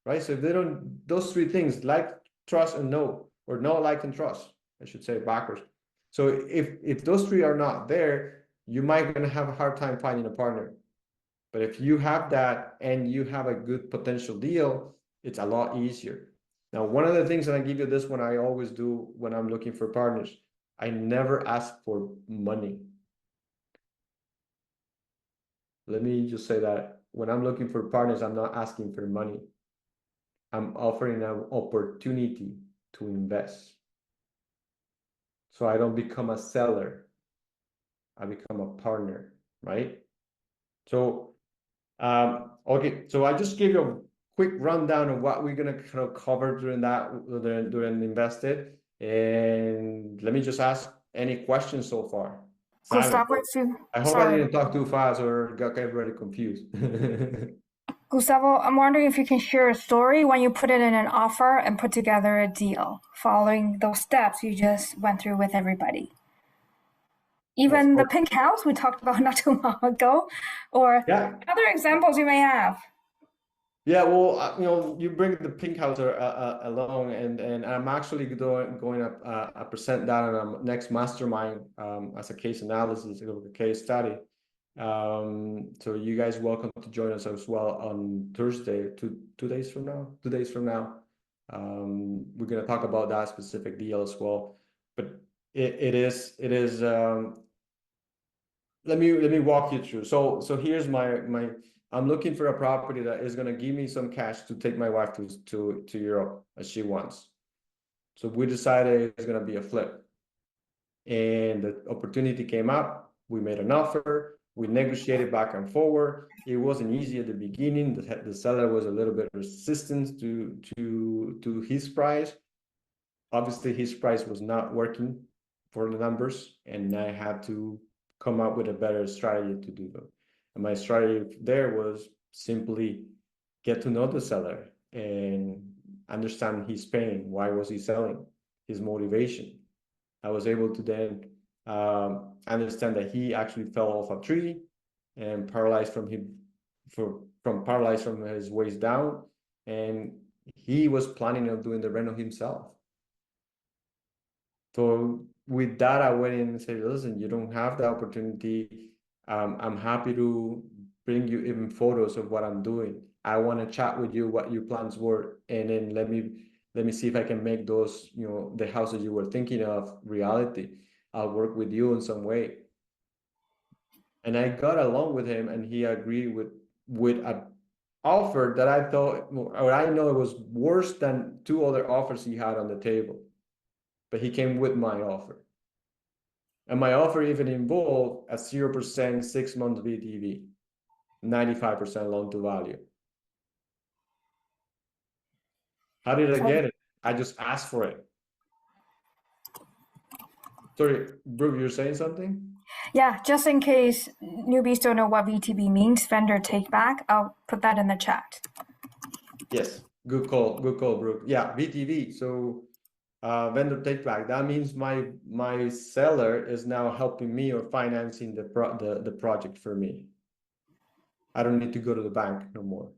right? So if they don't, those three things, like, trust, and know, or know, like, and trust, I should say backwards. So if those three are not there, you might going to have a hard time finding a partner. But if you have that and you have a good potential deal, it's a lot easier. Now, one of the things, and I give you this one, I always do when I'm looking for partners, I never ask for money. Let me just say that when I'm looking for partners, I'm not asking for money. I'm offering an opportunity to invest. So I don't become a seller. I become a partner, right? So, okay, so I just gave you a quick rundown of what we're gonna kind of cover during Invested, and let me just ask any questions so far. Gustavo, I hope I didn't talk too fast or got everybody confused. Gustavo, I'm wondering if you can share a story when you put it in an offer and put together a deal, following those steps you just went through with everybody. Even the pink house we talked about not too long ago, or other examples you may have. Yeah, well, you bring the pink house along, and I'm actually going to present that on our next mastermind as a case analysis, a case study. So you guys welcome to join us as well on Thursday, two days from now. 2 days from now, we're going to talk about that specific deal as well. But it is. Let me walk you through. So here's my. I'm looking for a property that is going to give me some cash to take my wife to Europe as she wants. So we decided it's going to be a flip. And the opportunity came up. We made an offer. We negotiated back and forward. It wasn't easy at the beginning. The seller was a little bit resistant to his price. Obviously, his price was not working for the numbers, and I had to come up with a better strategy to do that. And my strategy there was simply get to know the seller and understand his pain. Why was he selling? His motivation. I was able to then I understand that he actually fell off a tree and paralyzed from paralyzed from his waist down, and he was planning on doing the reno himself. So with that, I went in and said, listen, you don't have the opportunity. I'm happy to bring you even photos of what I'm doing. I want to chat with you what your plans were, and then let me see if I can make those, the houses you were thinking of reality. I'll work with you in some way. And I got along with him, and he agreed with an offer that I thought, or I know it was worse than two other offers he had on the table. But he came with my offer. And my offer even involved a 0% 6 month VTV, 95% loan to value. How did I get it? I just asked for it. Sorry, Brooke, you're saying something? Yeah, just in case newbies don't know what VTB means, vendor take back, I'll put that in the chat. Yes, good call, Brooke. Yeah, VTV. So vendor take back. That means my seller is now helping me or financing the project for me. I don't need to go to the bank no more.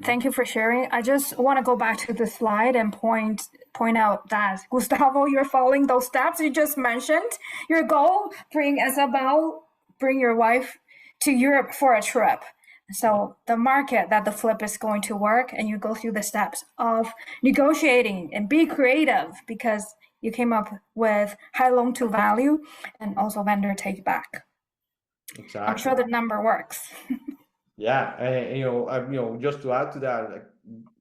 Thank you for sharing. I just want to go back to the slide and point out that, Gustavo, you're following those steps you just mentioned. Your goal, bring your wife to Europe for a trip. So the market that the flip is going to work, and you go through the steps of negotiating and be creative, because you came up with high loan to value and also vendor take back. Exactly. I'm sure the number works. Yeah, and just to add to that, like,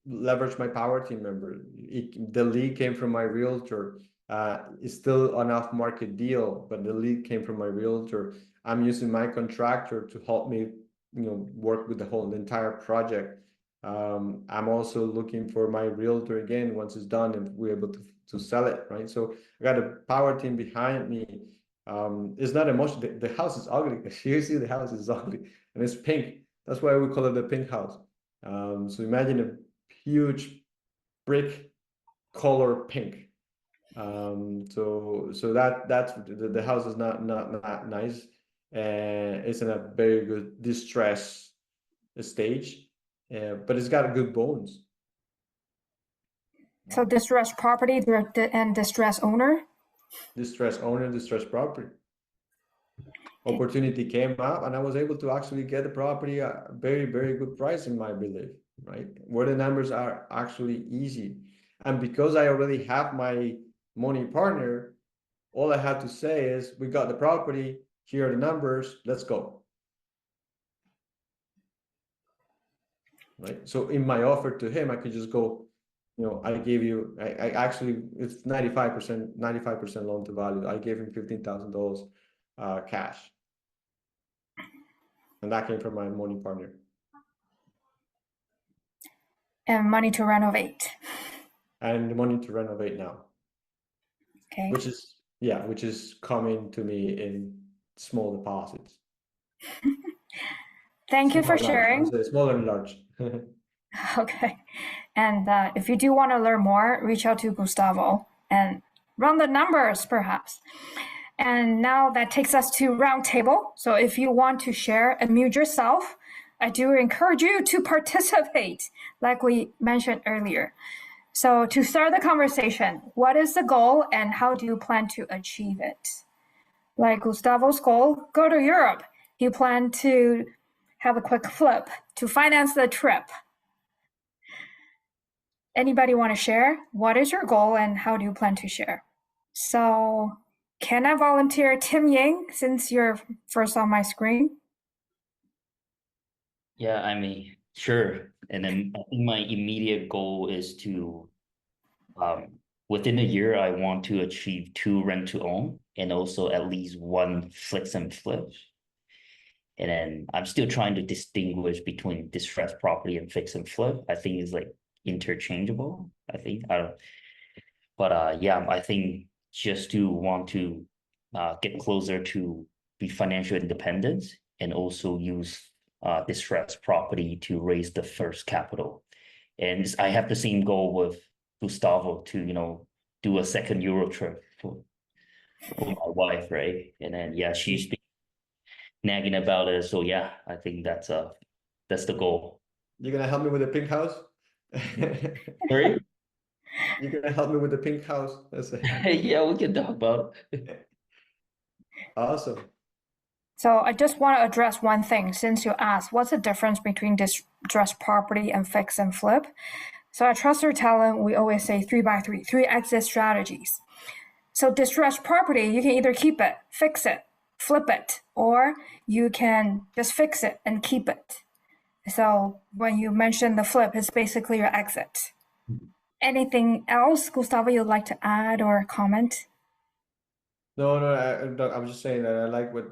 leverage my power team member. The lead came from my realtor. It's still an off-market deal, but the lead came from my realtor. I'm using my contractor to help me, work with the entire project. I'm also looking for my realtor again once it's done and we're able to sell it, right? So I got a power team behind me. It's not emotional. The house is ugly. You see, the house is ugly and it's pink. That's why we call it the pink house. So imagine a huge brick color pink. So that's the house is not nice, and it's in a very good distress stage, but it's got good bones. So distressed property and distressed owner? Distressed owner, distressed property. Opportunity came up and I was able to actually get the property at a very, very good price in my belief, right? Where the numbers are actually easy. And because I already have my money partner, all I had to say is, we got the property, here are the numbers, let's go. Right? So in my offer to him, I could just go, I gave you, I actually, it's 95% loan to value. I gave him $15,000 cash. And that came from my money partner. And money to renovate. And the money to renovate now. Okay. Which is coming to me in small deposits. Thank you for sharing. Small and large. Okay. And if you do want to learn more, reach out to Gustavo and run the numbers, perhaps. And now that takes us to roundtable. So if you want to share and mute yourself, I do encourage you to participate, like we mentioned earlier. So to start the conversation, what is the goal and how do you plan to achieve it? Like Gustavo's goal, go to Europe. You plan to have a quick flip to finance the trip. Anybody want to share? What is your goal and how do you plan to share? So can I volunteer Tim Yang since you're first on my screen? Yeah, I mean, sure. And then I think my immediate goal is to, within a year, I want to achieve 2 rent to own and also at least 1 fix and flip. And then I'm still trying to distinguish between distressed property and fix and flip. I think it's like interchangeable. Yeah, I think just to want to get closer to be financial independence and also use distressed property to raise the first capital. And I have the same goal with Gustavo to, do a second Euro trip my wife, right? And then yeah, she's been nagging about it. So yeah, I think that's the goal. You're gonna help me with the pink house? Sorry? You're gonna help me with the pink house? That's it. Yeah, we can talk about it. Awesome. So I just want to address one thing since you asked, what's the difference between distressed property and fix and flip? So at Trusted Talent, we always say 3x3, 3 exit strategies. So distressed property, you can either keep it, fix it, flip it, or you can just fix it and keep it. So when you mention the flip, it's basically your exit. Anything else, Gustavo, you'd like to add or comment? No, I was just saying that I like what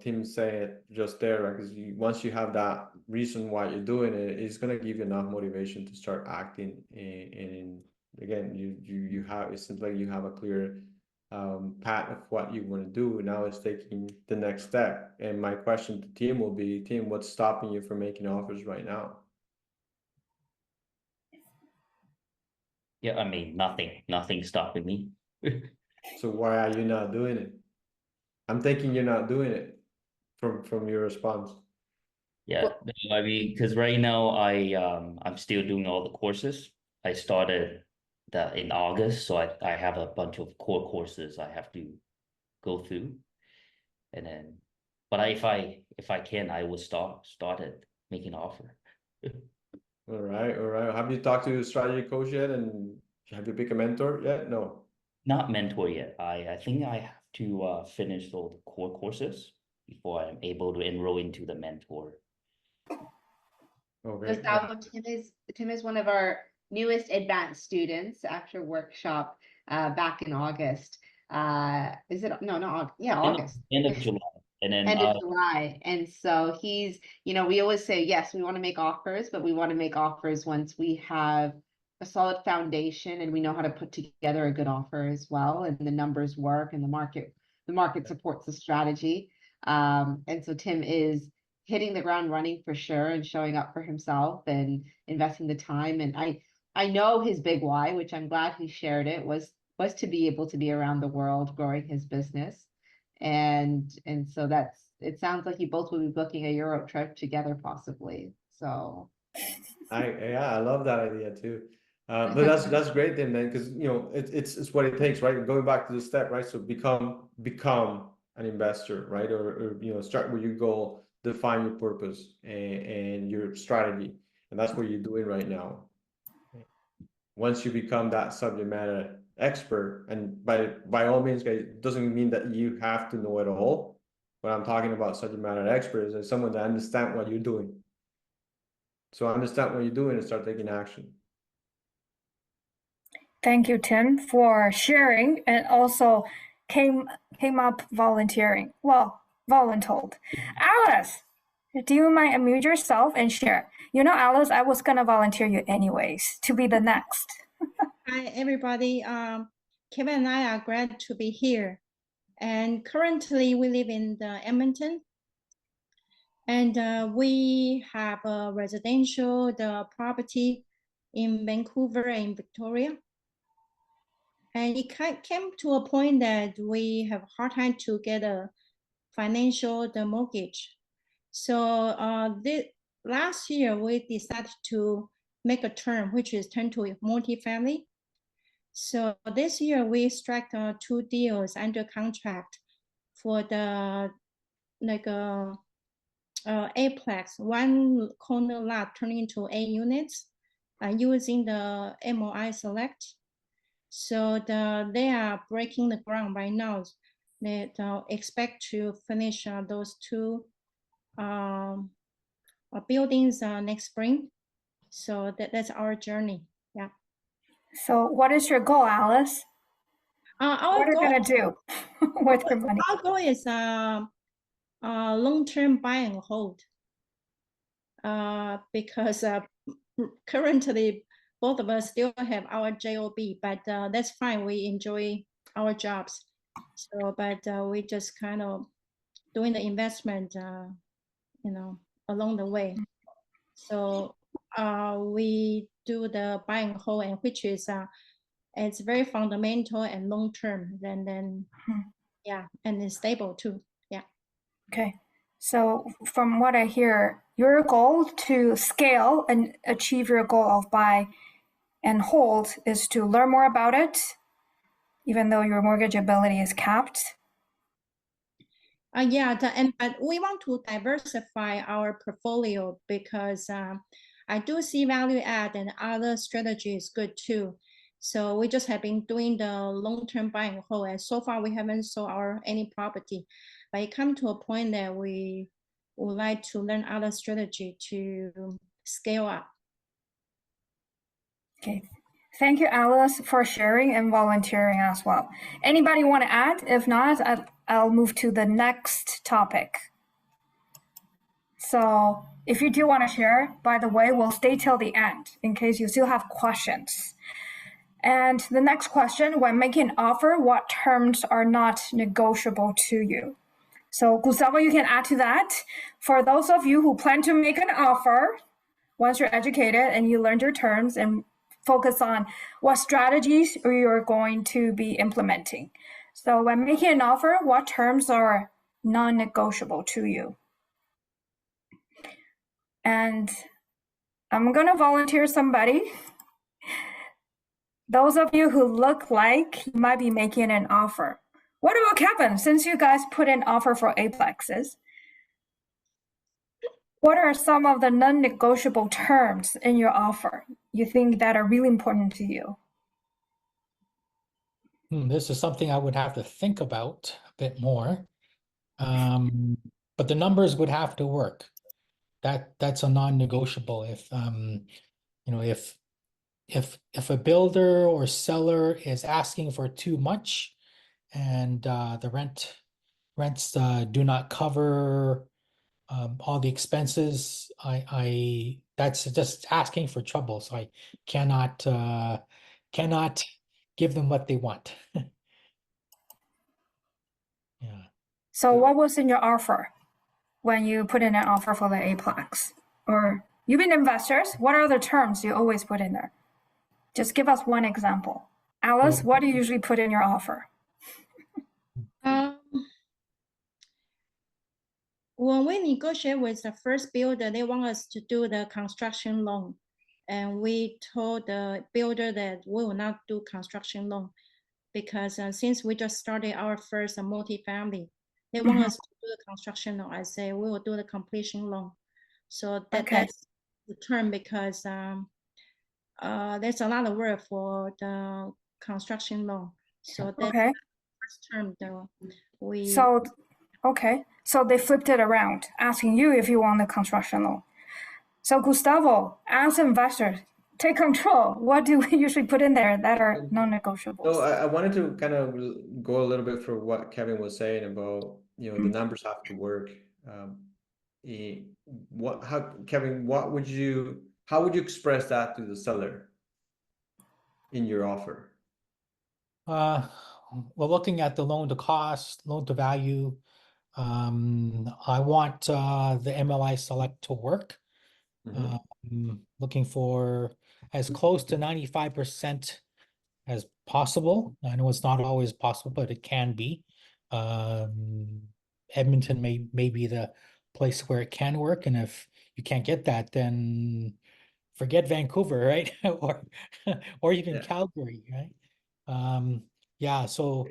Tim said just there, right? Because once you have that reason why you're doing it, it's gonna give you enough motivation to start acting. And again, you have it seems like you have a clear path of what you want to do. Now it's taking the next step. And my question to Tim will be, Tim, what's stopping you from making offers right now? Yeah, I mean nothing stopping me. So why are you not doing it? I'm thinking you're not doing it from your response. Yeah, no, I mean, because right now I'm still doing all the courses. I started that in August, so I have a bunch of core courses I have to go through, and then, but if I can, I will start it making offer. All right, all right. Have you talked to your strategy coach yet? And have you picked a mentor yet? No. Not mentor yet. I think I have to finish all the core courses before I'm able to enroll into the mentor. Okay. Gustavo, Tim is one of our newest advanced students after workshop back in August. Is it no, not August. Yeah, August. End of July. And then End of July. And so he's, we always say, yes, we want to make offers, but we want to make offers once we have a solid foundation and we know how to put together a good offer as well. And the numbers work and the market supports the strategy. And so Tim is hitting the ground running for sure and showing up for himself and investing the time. And I know his big why, which I'm glad he shared it, was to be able to be around the world growing his business. And so it sounds like you both will be booking a Europe trip together possibly. So I love that idea too. But that's great then, man, because it's what it takes, right? Going back to the step, right? So become an investor, right? Or start where you go, define your purpose and your strategy, and that's what you're doing right now. Once you become that subject matter expert, and by all means, guys, it doesn't mean that you have to know it all. But I'm talking about subject matter experts and someone that understands what you're doing. So understand what you're doing and start taking action. Thank you, Tim, for sharing and also came up volunteering. Well, voluntold. Alice, do you mind unmute yourself and share? Alice, I was gonna volunteer you anyways to be the next. Hi, everybody. Kevin and I are glad to be here. And currently we live in the Edmonton. And we have a residential, the property in Vancouver and Victoria. And it came to a point that we have a hard time to get a the mortgage. So last year we decided to make a turn, which is turn to multifamily. So this year we struck 2 deals under contract for the Aplex, 1 corner lot turning into 8 units using the MOI Select. So they are breaking the ground right now. They expect to finish those 2 buildings next spring. So that's our journey. Yeah. So what is your goal, Alice? What are you gonna do with your money? Our goal is long-term buy and hold. Because currently both of us still have our job, but that's fine. We enjoy our jobs. So, but we just kind of doing the investment, along the way. So we do the buy and hold, and which is it's very fundamental and long term. Then Yeah, and it's stable too. Yeah. Okay. So from what I hear, your goal to scale and achieve your goal of buy and hold is to learn more about it, even though your mortgage ability is capped. Yeah, but we want to diversify our portfolio because I do see value add and other strategies good too. So we just have been doing the long-term buy and hold, and so far we haven't sold any property. But it come to a point that we would like to learn other strategy to scale up. Okay. Thank you, Alice, for sharing and volunteering as well. Anybody want to add? If not, I'll move to the next topic. So if you do want to share, by the way, we'll stay till the end in case you still have questions. And the next question, when making an offer, what terms are not negotiable to you? So Gustavo, you can add to that. For those of you who plan to make an offer, once you're educated and you learned your terms and focus on what strategies you're going to be implementing. So when making an offer, what terms are non-negotiable to you? And I'm going to volunteer somebody. Those of you who look like you might be making an offer. What about Kevin? Since you guys put in offer for aplexes, what are some of the non-negotiable terms in your offer you think that are really important to you? This is something I would have to think about a bit more. But the numbers would have to work. That's a non-negotiable. If you know, if a builder or seller is asking for too much and the rents do not cover all the expenses, I that's just asking for trouble. So I cannot give them what they want. Yeah. So what was in your offer when you put in an offer for the Aplex? Or you've been investors, what are the terms you always put in there? Just give us one example. Alice, what do you usually put in your offer? When we negotiate with the first builder, they want us to do the construction loan. And we told the builder that we will not do construction loan because since we just started our first multifamily, they want us to do the construction loan. I say we will do the completion loan. So that's the term because there's a lot of work for the construction loan. So that's the first term that we. So they flipped it around, asking you if you want the construction loan. So Gustavo, as investors, take control. What do we usually put in there that are non-negotiables? So I wanted to kind of go a little bit for what Kevin was saying about, you know, the numbers have to work. Kevin, how would you express that to the seller in your offer? Well, looking at the loan to cost, loan to value, I want the MLI select to work. Looking for as close to 95% as possible. I know it's not always possible, but it can be. Edmonton may be the place where it can work, and if you can't get that, then forget Vancouver, right? or even Calgary, right? Yeah, so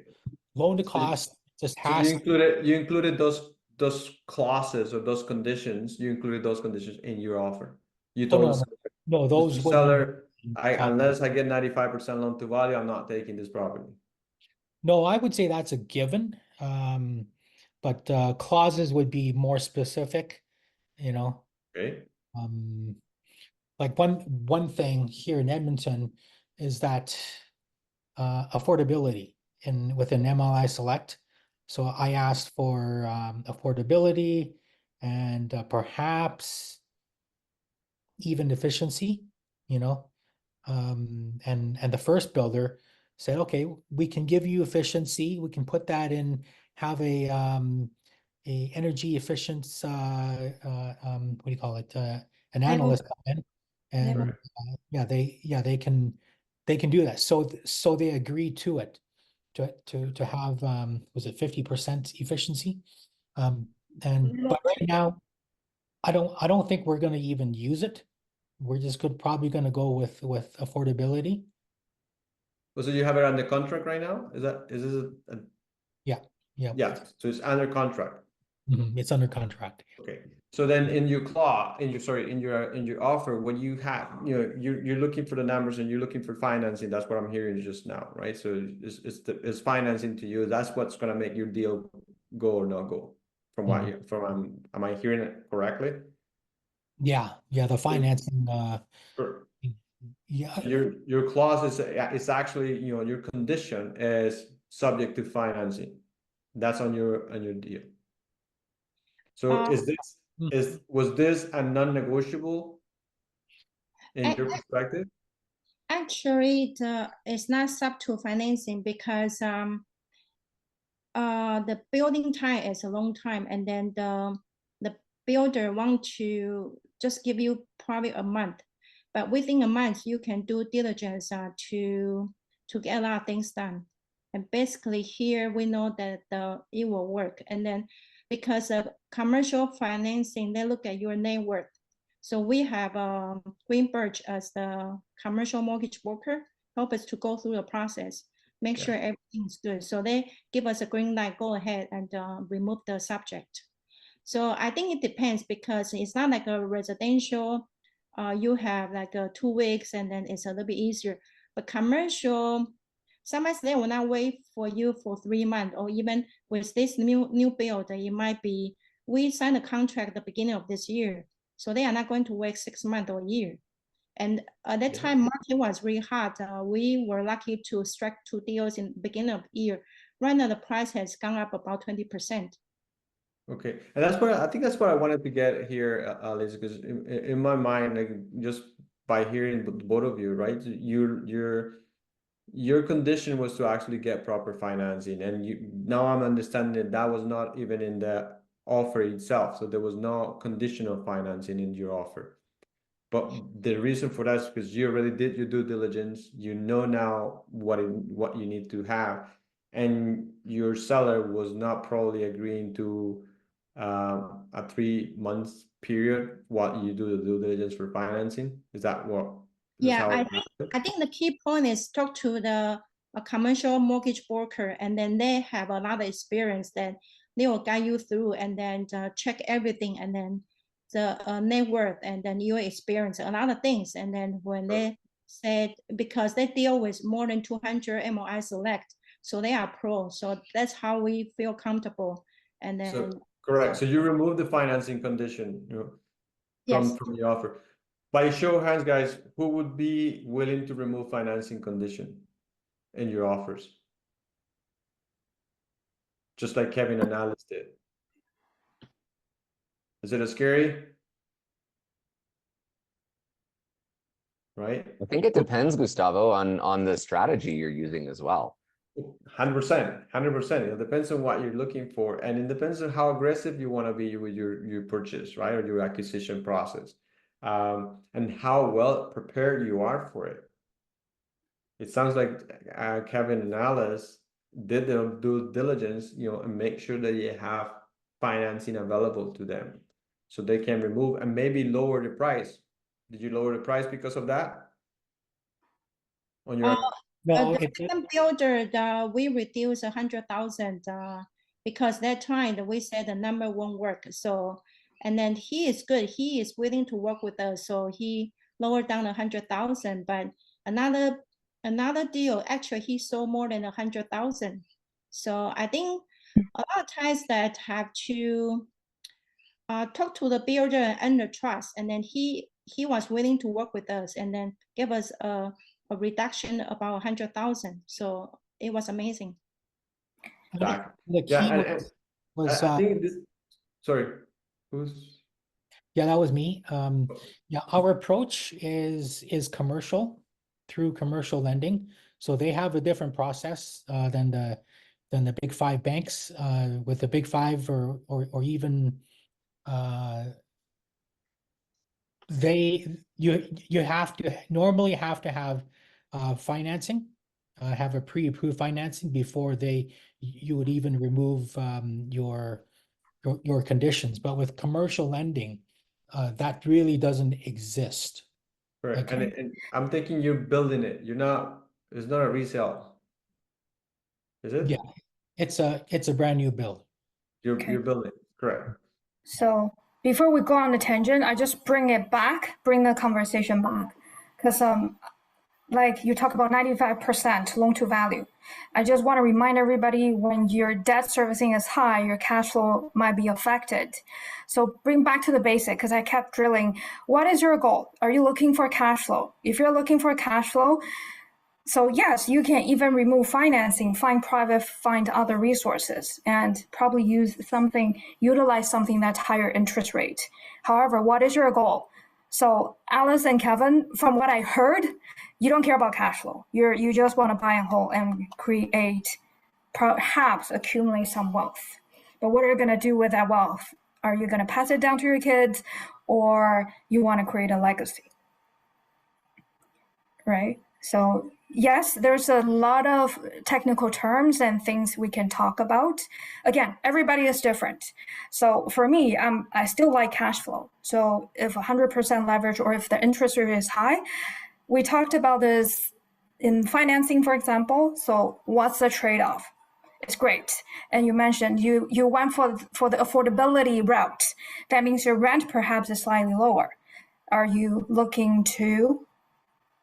loan to cost just So has you included those clauses or those conditions. You included those conditions in your offer. You told no, those Mr. would Seller, unless I get 95% loan to value, I'm not taking this property. No, I would say that's a given. But clauses would be more specific, you know. Okay. Like one thing here in Edmonton is that affordability within MLI Select. So I asked for affordability and perhaps even efficiency, you know. And the first builder said, okay, we can give you efficiency. We can put that in, have a energy efficient what do you call it? An analyst come in, and yeah, they can do that. So they agreed to it, to have was it 50% efficiency? But right now, I don't think we're gonna even use it. We're just probably gonna go with affordability. So you have it under contract right now? Is this Yeah. yeah, so it's under contract. It's under contract. Okay, so then in your in your offer, when you have, you're looking for the numbers and you're looking for financing. That's what I'm hearing just now, right? So it's financing to you. That's what's gonna make your deal go or not go. From what am I hearing it correctly? Yeah, the financing. Sure. Yeah, Your clause is actually, your condition is subject to financing. That's on your deal. So was this a non-negotiable in your perspective? Actually, it's not sub to financing because the building time is a long time, and then the builder want to just give you probably a month, but within a month you can do diligence to get a lot of things done. And basically here we know that it will work. And then because of commercial financing, they look at your net worth. So we have Greenberg as the commercial mortgage broker, help us to go through the process, make sure everything's good. So they give us a green light, go ahead and remove the subject. So I think it depends because it's not like a residential, you have like 2 weeks and then it's a little bit easier. But commercial, sometimes they will not wait for you for 3 months, or even with this new build, it might be, we signed a contract at the beginning of this year. So they are not going to wait 6 months or a year. And at that time, market was really hot. We were lucky to strike 2 deals in the beginning of the year. Right now, the price has gone up about 20%. Okay, and I think that's what I wanted to get here, Alice, because in my mind, like just by hearing both of you, right? Your condition was to actually get proper financing, and now I'm understanding that was not even in the offer itself, so there was no conditional financing in your offer. But the reason for that is because you already did your due diligence. You know now what you need to have, and your seller was not probably agreeing to a 3 months period while you do the due diligence for financing. Is that what? Yeah, I think the key point is talk to a commercial mortgage broker, and then they have a lot of experience that they will guide you through, and then check everything, and then the net worth, and then your experience, a lot of things. And then when they said, because they deal with more than 200 MOI select, so they are pro. So that's how we feel comfortable. And then correct. So you remove the financing condition, from the offer. By show of hands, guys, who would be willing to remove financing condition in your offers? Just like Kevin and Alice did. Is it a scary? Right? I think it depends, Gustavo, on the strategy you're using as well. 100%. It depends on what you're looking for, and it depends on how aggressive you want to be with your purchase, right, or your acquisition process, and how well prepared you are for it. It sounds like Kevin and Alice did their due diligence, and make sure that you have financing available to them, so they can remove and maybe lower the price. Did you lower the price because of that? On your the second builder, we reduced 100,000 because that time we said the number won't work. So, and then he is good. He is willing to work with us. So he lowered down 100,000. But another deal, actually, he sold more than 100,000. So I think a lot of times that have to talk to the builder and the trust, and then he was willing to work with us, and then give us a reduction about 100,000. So it was amazing. back. The key was I think this. Sorry, who's? Yeah, that was me. Yeah, our approach is commercial, through commercial lending. So they have a different process than the big 5 banks. With the big 5 or even you normally have to have financing have a pre-approved financing before you would even remove your conditions. But with commercial lending, that really doesn't exist. Correct. Okay. And I'm thinking you're building it. It's not a resale. Is it? Yeah, it's a brand new build. You're building, correct. So before we go on the tangent, I just bring the conversation back. Because like you talk about 95% loan to value. I just want to remind everybody when your debt servicing is high, your cash flow might be affected. So bring back to the basic, because I kept drilling. What is your goal? Are you looking for cash flow? If you're looking for cash flow, so yes, you can even remove financing, find other resources, and probably utilize something that's higher interest rate. However, what is your goal? So Alice and Kevin, from what I heard, you don't care about cash flow. You just want to buy and hold and perhaps accumulate some wealth. But what are you going to do with that wealth? Are you going to pass it down to your kids, or you want to create a legacy? Right? So yes, there's a lot of technical terms and things we can talk about. Again, everybody is different. So for me, I still like cash flow. So if 100% leverage or if the interest rate is high, we talked about this in financing, for example. So what's the trade-off? It's great. And you mentioned you went for the affordability route. That means your rent perhaps is slightly lower. Are you looking to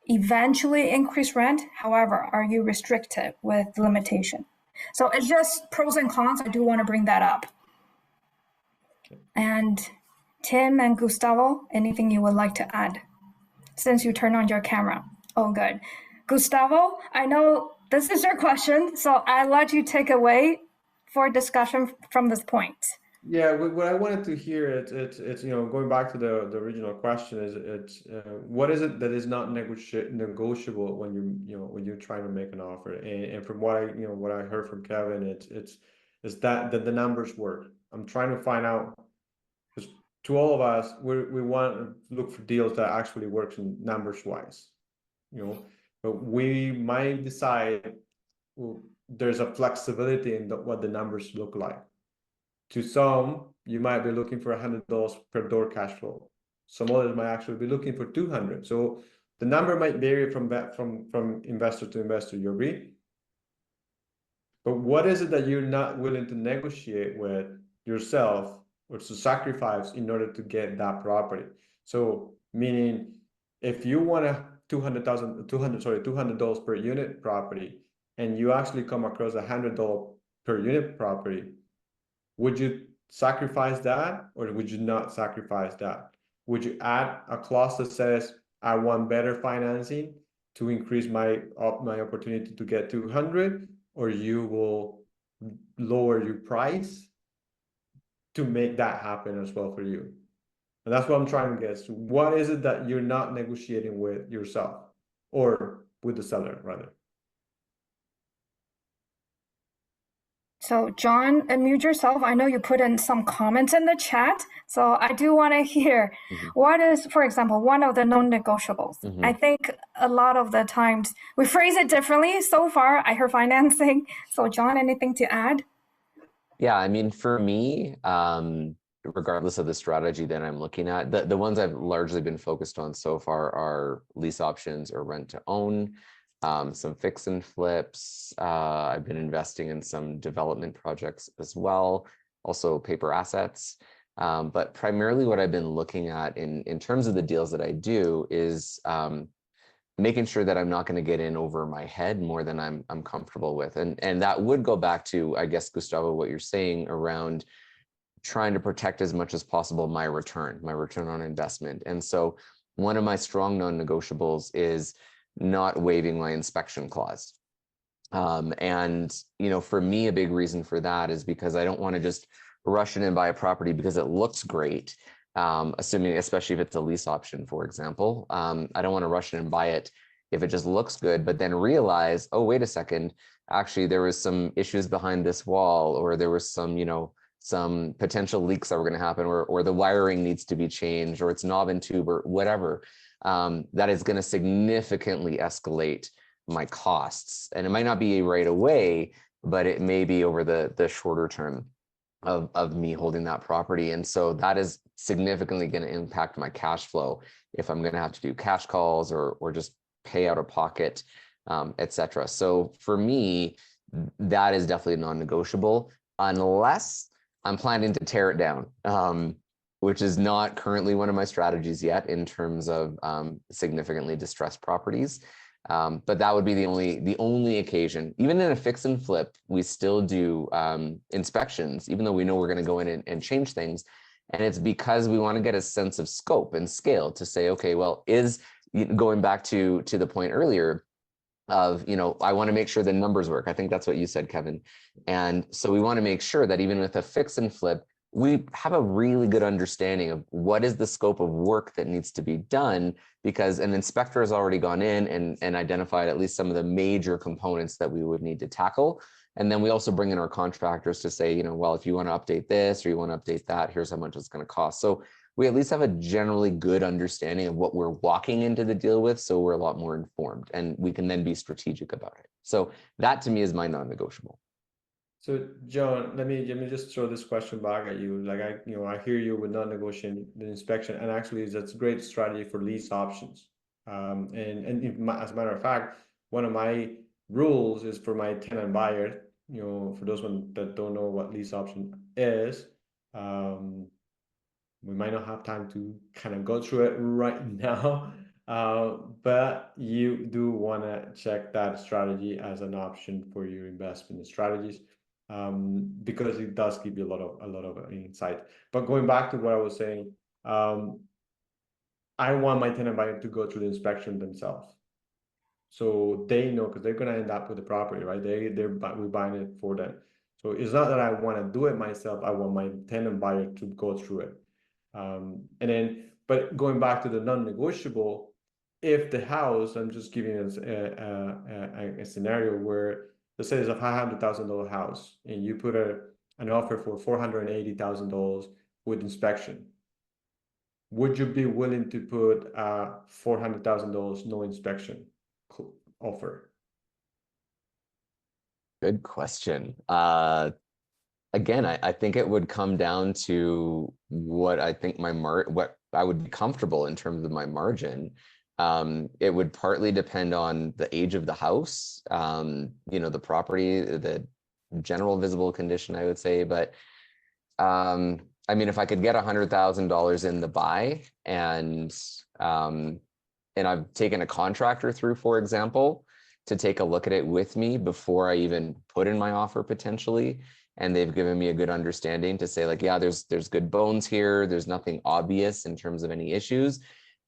eventually increase rent? However, are you restricted with limitation? So it's just pros and cons. I do want to bring that up. And Tim and Gustavo, anything you would like to add since you turned on your camera? Oh, good. Gustavo, I know this is your question, so I'll let you take away for discussion from this point. Yeah, what I wanted to hear, it's going back to the original question, is what is it that is not negotiable when you're trying to make an offer? And from what I heard from Kevin, it's that the numbers work. I'm trying to find out, because to all of us, we want to look for deals that actually works in numbers wise, but we might decide, well, there's a flexibility in what the numbers look like. To some, you might be looking for $100 per door cash flow. Some others might actually be looking for 200. So the number might vary from investor to investor. You agree? But what is it that you're not willing to negotiate with yourself or to sacrifice in order to get that property? So meaning, if you want a $200 per unit property, and you actually come across $100 per unit property, would you sacrifice that, or would you not sacrifice that? Would you add a clause that says, I want better financing to increase my opportunity to get 200, or you will lower your price to make that happen as well for you? And that's what I'm trying to get to. What is it that you're not negotiating with yourself, or with the seller rather? So John, unmute yourself. I know you put in some comments in the chat, so I do want to hear what is, for example, one of the non-negotiables. I think a lot of the times we phrase it differently. So far, I heard financing. So John, anything to add? Yeah, I mean, for me, regardless of the strategy that I'm looking at, the ones I've largely been focused on so far are lease options or rent to own. Some fix and flips. I've been investing in some development projects as well, also paper assets. But primarily what I've been looking at in terms of the deals that I do is making sure that I'm not going to get in over my head more than I'm comfortable with. And that would go back to, I guess, Gustavo, what you're saying around trying to protect as much as possible my return on investment. And so one of my strong non-negotiables is not waiving my inspection clause. And, for me, a big reason for that is because I don't want to just rush in and buy a property because it looks great, especially if it's a lease option, for example. I don't want to rush in and buy it if it just looks good, but then realize, oh, wait a second, actually, there was some issues behind this wall, or there was some potential leaks that were going to happen, or the wiring needs to be changed, or it's knob and tube or whatever. That is going to significantly escalate my costs. And it might not be right away, but it may be over the shorter term of me holding that property. And so that is significantly going to impact my cash flow if I'm going to have to do cash calls or just pay out of pocket, etc. So for me, that is definitely non-negotiable unless I'm planning to tear it down, which is not currently one of my strategies yet in terms of significantly distressed properties. But that would be the only occasion. Even in a fix and flip, we still do inspections, even though we know we're going to go in and change things. And it's because we want to get a sense of scope and scale to say, okay, well, is going back to the point earlier of, I want to make sure the numbers work. I think that's what you said, Kevin. And so we want to make sure that even with a fix and flip, we have a really good understanding of what is the scope of work that needs to be done, because an inspector has already gone in and identified at least some of the major components that we would need to tackle. And then we also bring in our contractors to say, well, if you want to update this or you want to update that, here's how much it's going to cost. So we at least have a generally good understanding of what we're walking into the deal with. So we're a lot more informed and we can then be strategic about it. So that to me is my non-negotiable. So John, let me just throw this question back at you. Like I hear you with non-negotiating the inspection, and actually that's a great strategy for lease options. And as a matter of fact, one of my rules is for my tenant buyer. For those that don't know what lease option is, we might not have time to kind of go through it right now, but you do want to check that strategy as an option for your investment strategies. Because it does give you a lot of insight. But going back to what I was saying, I want my tenant buyer to go through the inspection themselves, so they know, because they're going to end up with the property, right? We're buying it for them. So it's not that I want to do it myself. I want my tenant buyer to go through it. But going back to the non-negotiable, if the house, I'm just giving a scenario where, let's say it's a $500,000 house and you put an offer for $480,000 with inspection. Would you be willing to put $400,000 no inspection offer? Good question. Again, I think it would come down to what I think what I would be comfortable in terms of my margin. It would partly depend on the age of the house, the property, the general visible condition, I would say. But if I could get $100,000 in the buy and I've taken a contractor through, for example, to take a look at it with me before I even put in my offer potentially, and they've given me a good understanding to say, like, yeah, there's good bones here, there's nothing obvious in terms of any issues,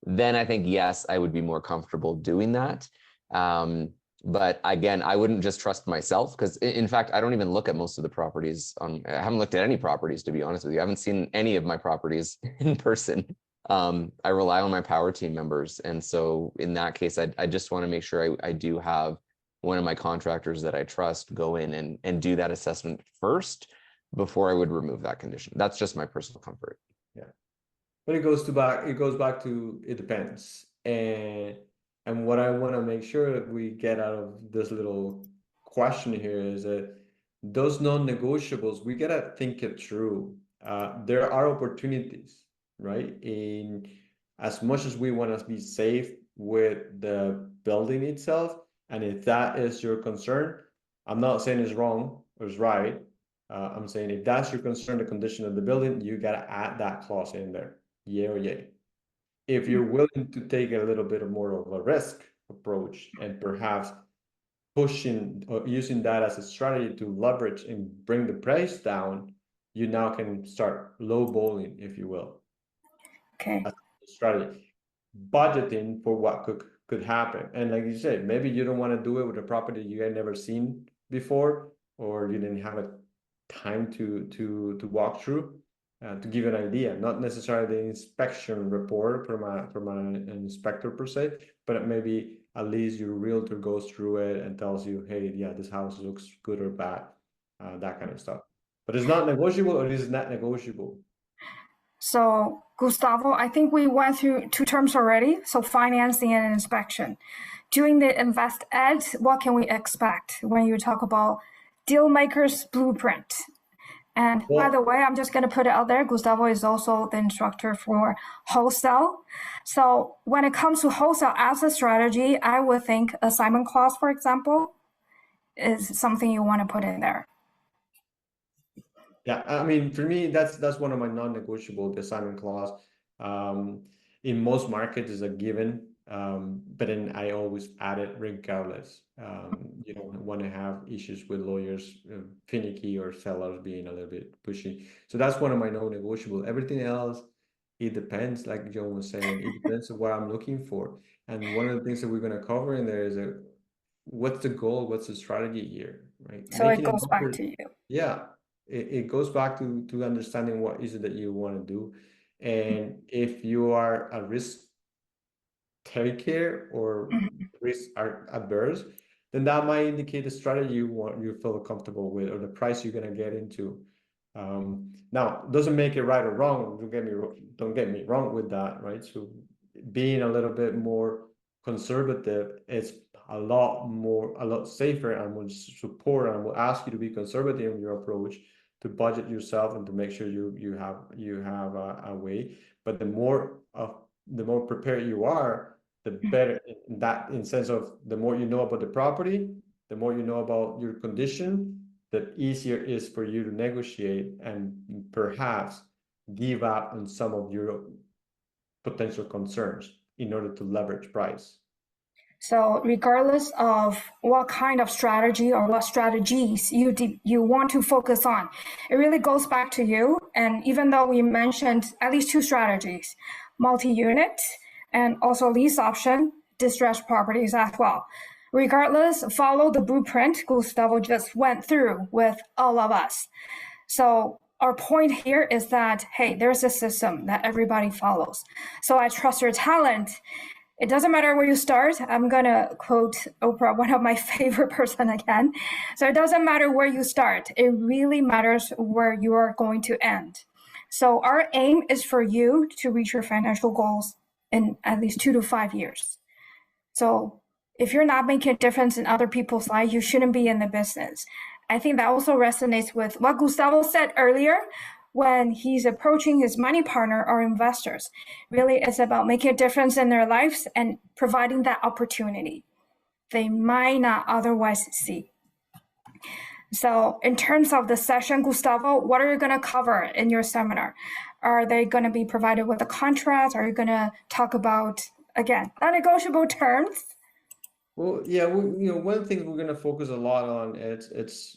then I think, yes, I would be more comfortable doing that. But again, I wouldn't just trust myself, because in fact, I don't even look at most of the properties I haven't looked at any properties, to be honest with you. I haven't seen any of my properties in person. I rely on my power team members. And so in that case, I just want to make sure I do have one of my contractors that I trust go in and do that assessment first before I would remove that condition. That's just my personal comfort. Yeah. But it goes back to it depends. And what I want to make sure that we get out of this little question here is that those non-negotiables, we gotta think it through. There are opportunities, right? In as much as we want to be safe with the building itself, and if that is your concern, I'm not saying it's wrong or it's right. I'm saying if that's your concern, the condition of the building, you gotta add that clause in there, yay or yay. If you're willing to take a little bit more of a risk approach and perhaps pushing or using that as a strategy to leverage and bring the price down, you now can start lowballing, if you will. Okay. As a strategy, budgeting for what could happen. And like you said, maybe you don't want to do it with a property you had never seen before, or you didn't have a time to walk through. To give you an idea, not necessarily the inspection report from an inspector per se, but maybe at least your realtor goes through it and tells you, hey, yeah, this house looks good or bad, that kind of stuff. But it's not negotiable, or it is not negotiable. So Gustavo, I think we went through 2 terms already. So financing and inspection. Doing the invest ed, what can we expect when you talk about deal maker's blueprint? And by the way, I'm just going to put it out there. Gustavo is also the instructor for wholesale. So when it comes to wholesale as a strategy, I would think assignment clause, for example, is something you want to put in there. Yeah, I mean, for me, that's one of my non-negotiable, the assignment clause. In most markets is a given, but then I always add it regardless. You don't want to have issues with lawyers finicky or sellers being a little bit pushy. So that's one of my non-negotiable. Everything else, it depends, like Joan was saying, it depends on what I'm looking for. And one of the things that we're going to cover in there is what's the goal, what's the strategy here, right? So it goes back to you. Yeah, it goes back to understanding what is it that you want to do. And if you are a risk taker or risk are adverse, then that might indicate a strategy you feel comfortable with or the price you're going to get into. Now, doesn't make it right or wrong. Don't get me wrong with that, right? So being a little bit more conservative is a lot safer, and will support and will ask you to be conservative in your approach, to budget yourself and to make sure you have a way. But the more prepared you are, the better. In sense of the more you know about the property, the more you know about your condition, the easier it is for you to negotiate and perhaps give up on some of your potential concerns in order to leverage price. So regardless of what kind of strategy or what strategies you want to focus on, it really goes back to you. And even though we mentioned at least 2 strategies, multi-unit and also lease option, distressed properties as well. Regardless, follow the blueprint Gustavo just went through with all of us. So our point here is that, hey, there's a system that everybody follows. So I trust your talent. It doesn't matter where you start. I'm going to quote Oprah, one of my favorite person again. So it doesn't matter where you start. It really matters where you are going to end. So our aim is for you to reach your financial goals in at least 2 to 5 years. So if you're not making a difference in other people's lives, you shouldn't be in the business. I think that also resonates with what Gustavo said earlier when he's approaching his money partner or investors. Really, it's about making a difference in their lives and providing that opportunity they might not otherwise see. So in terms of the session, Gustavo, what are you going to cover in your seminar? Are they going to be provided with a contract? Are you going to talk about, again, non-negotiable terms? Well, yeah, one of the things we're going to focus a lot on it's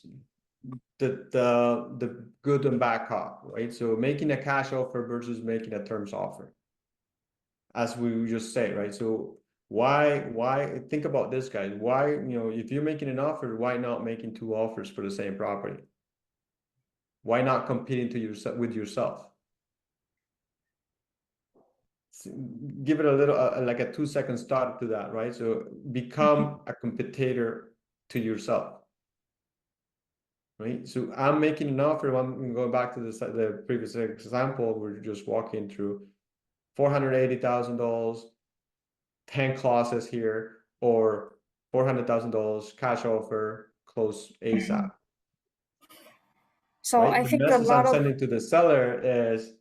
the good and bad cop, right? So making a cash offer versus making a terms offer, as we just say, right? So why think about this, guys? Why, if you're making an offer, why not making 2 offers for the same property? Why not competing with yourself? Give it a little like a 2-second start to that, right? So become a competitor to yourself, right? So I'm making an offer. I'm going back to the previous example. We're just walking through $480,000, 10 clauses here, or $400,000 cash offer, close ASAP. So right? I The think a message lot I'm of sending to the seller is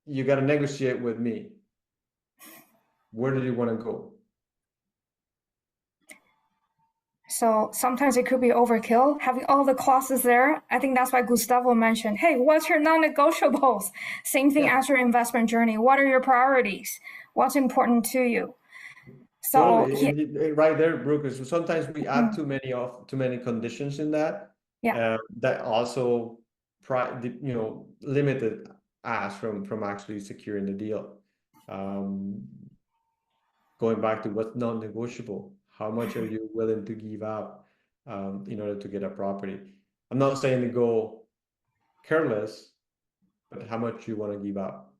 you got to negotiate with me. Where do you want to go? So sometimes it could be overkill, having all the clauses there. I think that's why Gustavo mentioned, hey, what's your non-negotiables? Same thing as your investment journey. What are your priorities? What's important to you? So Totally. Right there, Brooke, is sometimes we add too many conditions in that. Yeah. That also limited us from actually securing the deal. Going back to what's non-negotiable, how much are you willing to give up in order to get a property? I'm not saying to go careless, but how much you want to give up,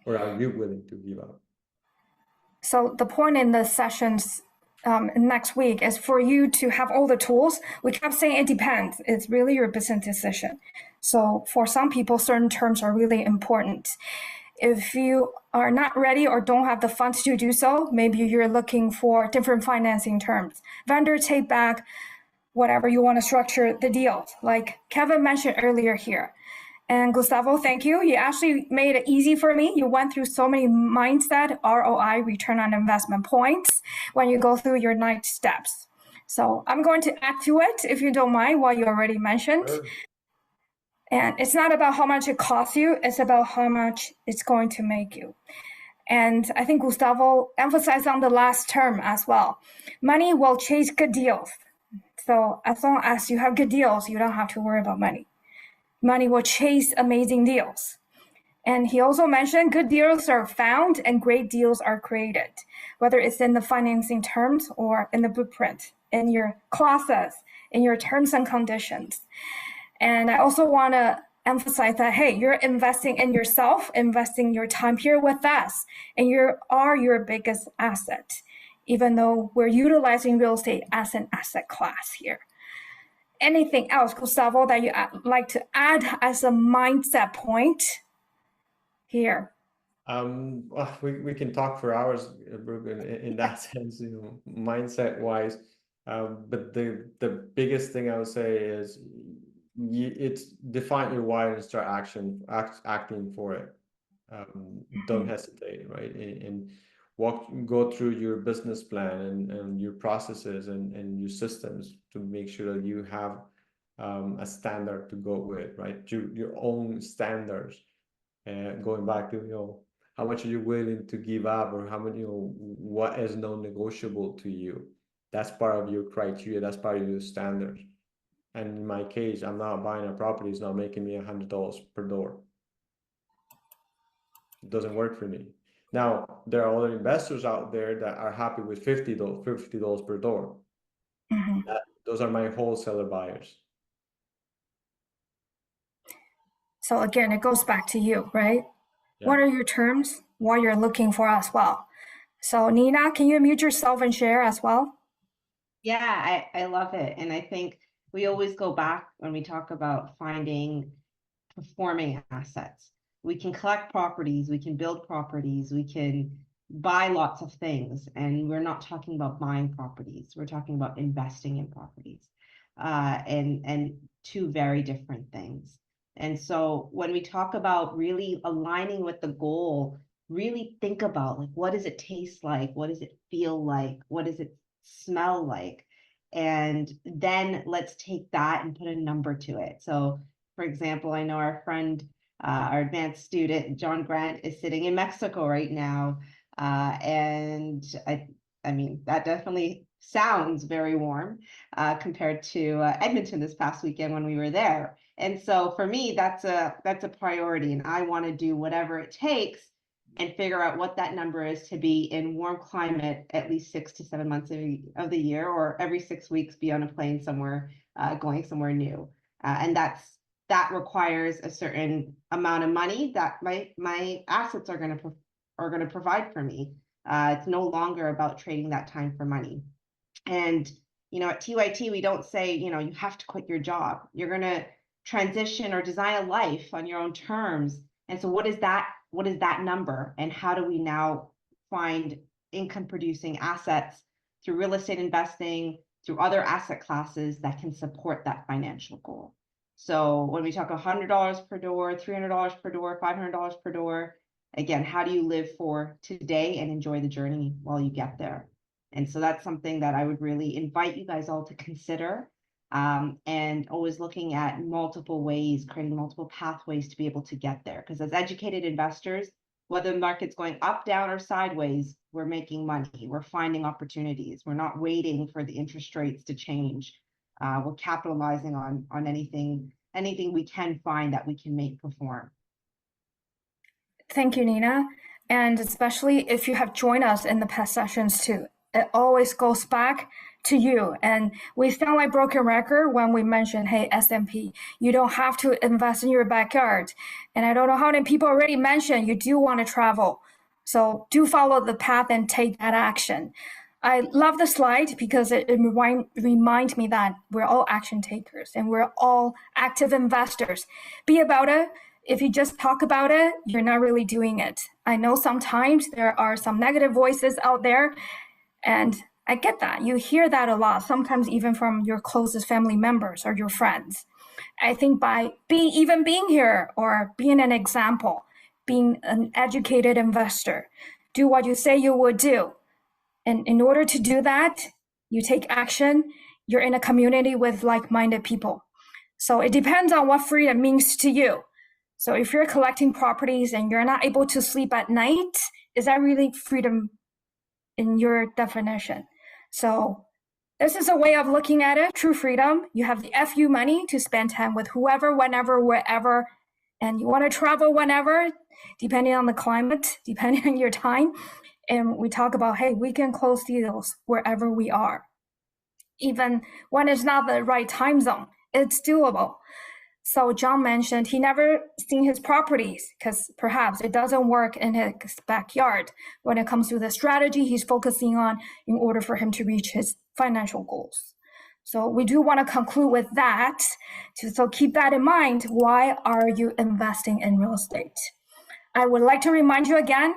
or are you willing to give up? So the point in the sessions next week is for you to have all the tools. We kept saying it depends. It's really your business decision. So for some people, certain terms are really important. If you are not ready or don't have the funds to do so, maybe you're looking for different financing terms, vendor take back, whatever you want to structure the deal, like Kevin mentioned earlier here. And Gustavo, thank you. You actually made it easy for me. You went through so many mindset, ROI, return on investment points when you go through your 9 steps. So I'm going to add to it, if you don't mind, what you already mentioned. Sure. And it's not about how much it costs you, it's about how much it's going to make you. And I think Gustavo emphasized on the last term as well. Money will chase good deals. So as long as you have good deals, you don't have to worry about money. Money will chase amazing deals. And he also mentioned good deals are found and great deals are created, whether it's in the financing terms or in the blueprint, in your clauses, in your terms and conditions. And I also want to emphasize that, hey, you're investing in yourself, investing your time here with us, and you are your biggest asset, even though we're utilizing real estate as an asset class here. Anything else, Gustavo, that you like to add as a mindset point here? Well, we can talk for hours, Brooke, in that sense, mindset wise. But the biggest thing I would say is it's define your why and start acting for it. Don't hesitate, right? And go through your business plan and your processes and your systems to make sure that you have a standard to go with, right? Your own standards. Going back to, how much are you willing to give up, or how many, what is non-negotiable to you? That's part of your criteria. That's part of your standards. And in my case, I'm not buying a property. It's not making me $100 per door. It doesn't work for me. Now, there are other investors out there that are happy with $50 per door. Mm-hmm. Those are my wholesaler buyers. So again, it goes back to you, right? Yeah. What are your terms? What you're looking for as well. So Nina, can you mute yourself and share as well? Yeah, I love it. And I think we always go back when we talk about finding performing assets. We can collect properties, we can build properties, we can buy lots of things. And we're not talking about buying properties. We're talking about investing in properties, and two very different things. And so when we talk about really aligning with the goal, really think about, like, what does it taste like? What does it feel like? What does it smell like? And then let's take that and put a number to it. So for example, I know our friend, our advanced student, John Grant, is sitting in Mexico right now. And I mean, that definitely sounds very warm compared to Edmonton this past weekend when we were there. And so for me, that's a priority, and I want to do whatever it takes and figure out what that number is to be in warm climate at least 6 to 7 months of the year, or every 6 weeks be on a plane somewhere, going somewhere new. And that requires a certain amount of money that my assets are going to provide for me. It's no longer about trading that time for money. And at TYT, we don't say you have to quit your job. You're going to transition or design a life on your own terms. And so what is that number, and how do we now find income producing assets through real estate investing, through other asset classes that can support that financial goal? So when we talk $100 per door, $300 per door, $500 per door, again, how do you live for today and enjoy the journey while you get there? And so that's something that I would really invite you guys all to consider, and always looking at multiple ways, creating multiple pathways to be able to get there. Because as educated investors, whether the market's going up, down, or sideways, we're making money. We're finding opportunities. We're not waiting for the interest rates to change. We're capitalizing on anything we can find that we can make perform. Thank you, Nina. And especially if you have joined us in the past sessions too, it always goes back to you. And we sound like broken record when we mention, hey, SMP, you don't have to invest in your backyard. And I don't know how many people already mentioned you do want to travel. So do follow the path and take that action. I love the slide because it reminds me that we're all action takers and we're all active investors. Be about it. If you just talk about it, you're not really doing it. I know sometimes there are some negative voices out there, and I get that. You hear that a lot, sometimes even from your closest family members or your friends. I think by being here or being an example, being an educated investor, do what you say you would do. And in order to do that, you take action, you're in a community with like-minded people. So it depends on what freedom means to you. So if you're collecting properties and you're not able to sleep at night, is that really freedom in your definition? So this is a way of looking at it, true freedom. You have the FU money to spend time with whoever, whenever, wherever, and you want to travel whenever, depending on the climate, depending on your time. And we talk about, hey, we can close deals wherever we are. Even when it's not the right time zone, it's doable. So John mentioned he never seen his properties because perhaps it doesn't work in his backyard when it comes to the strategy he's focusing on in order for him to reach his financial goals. So we do want to conclude with that. So keep that in mind. Why are you investing in real estate? I would like to remind you again,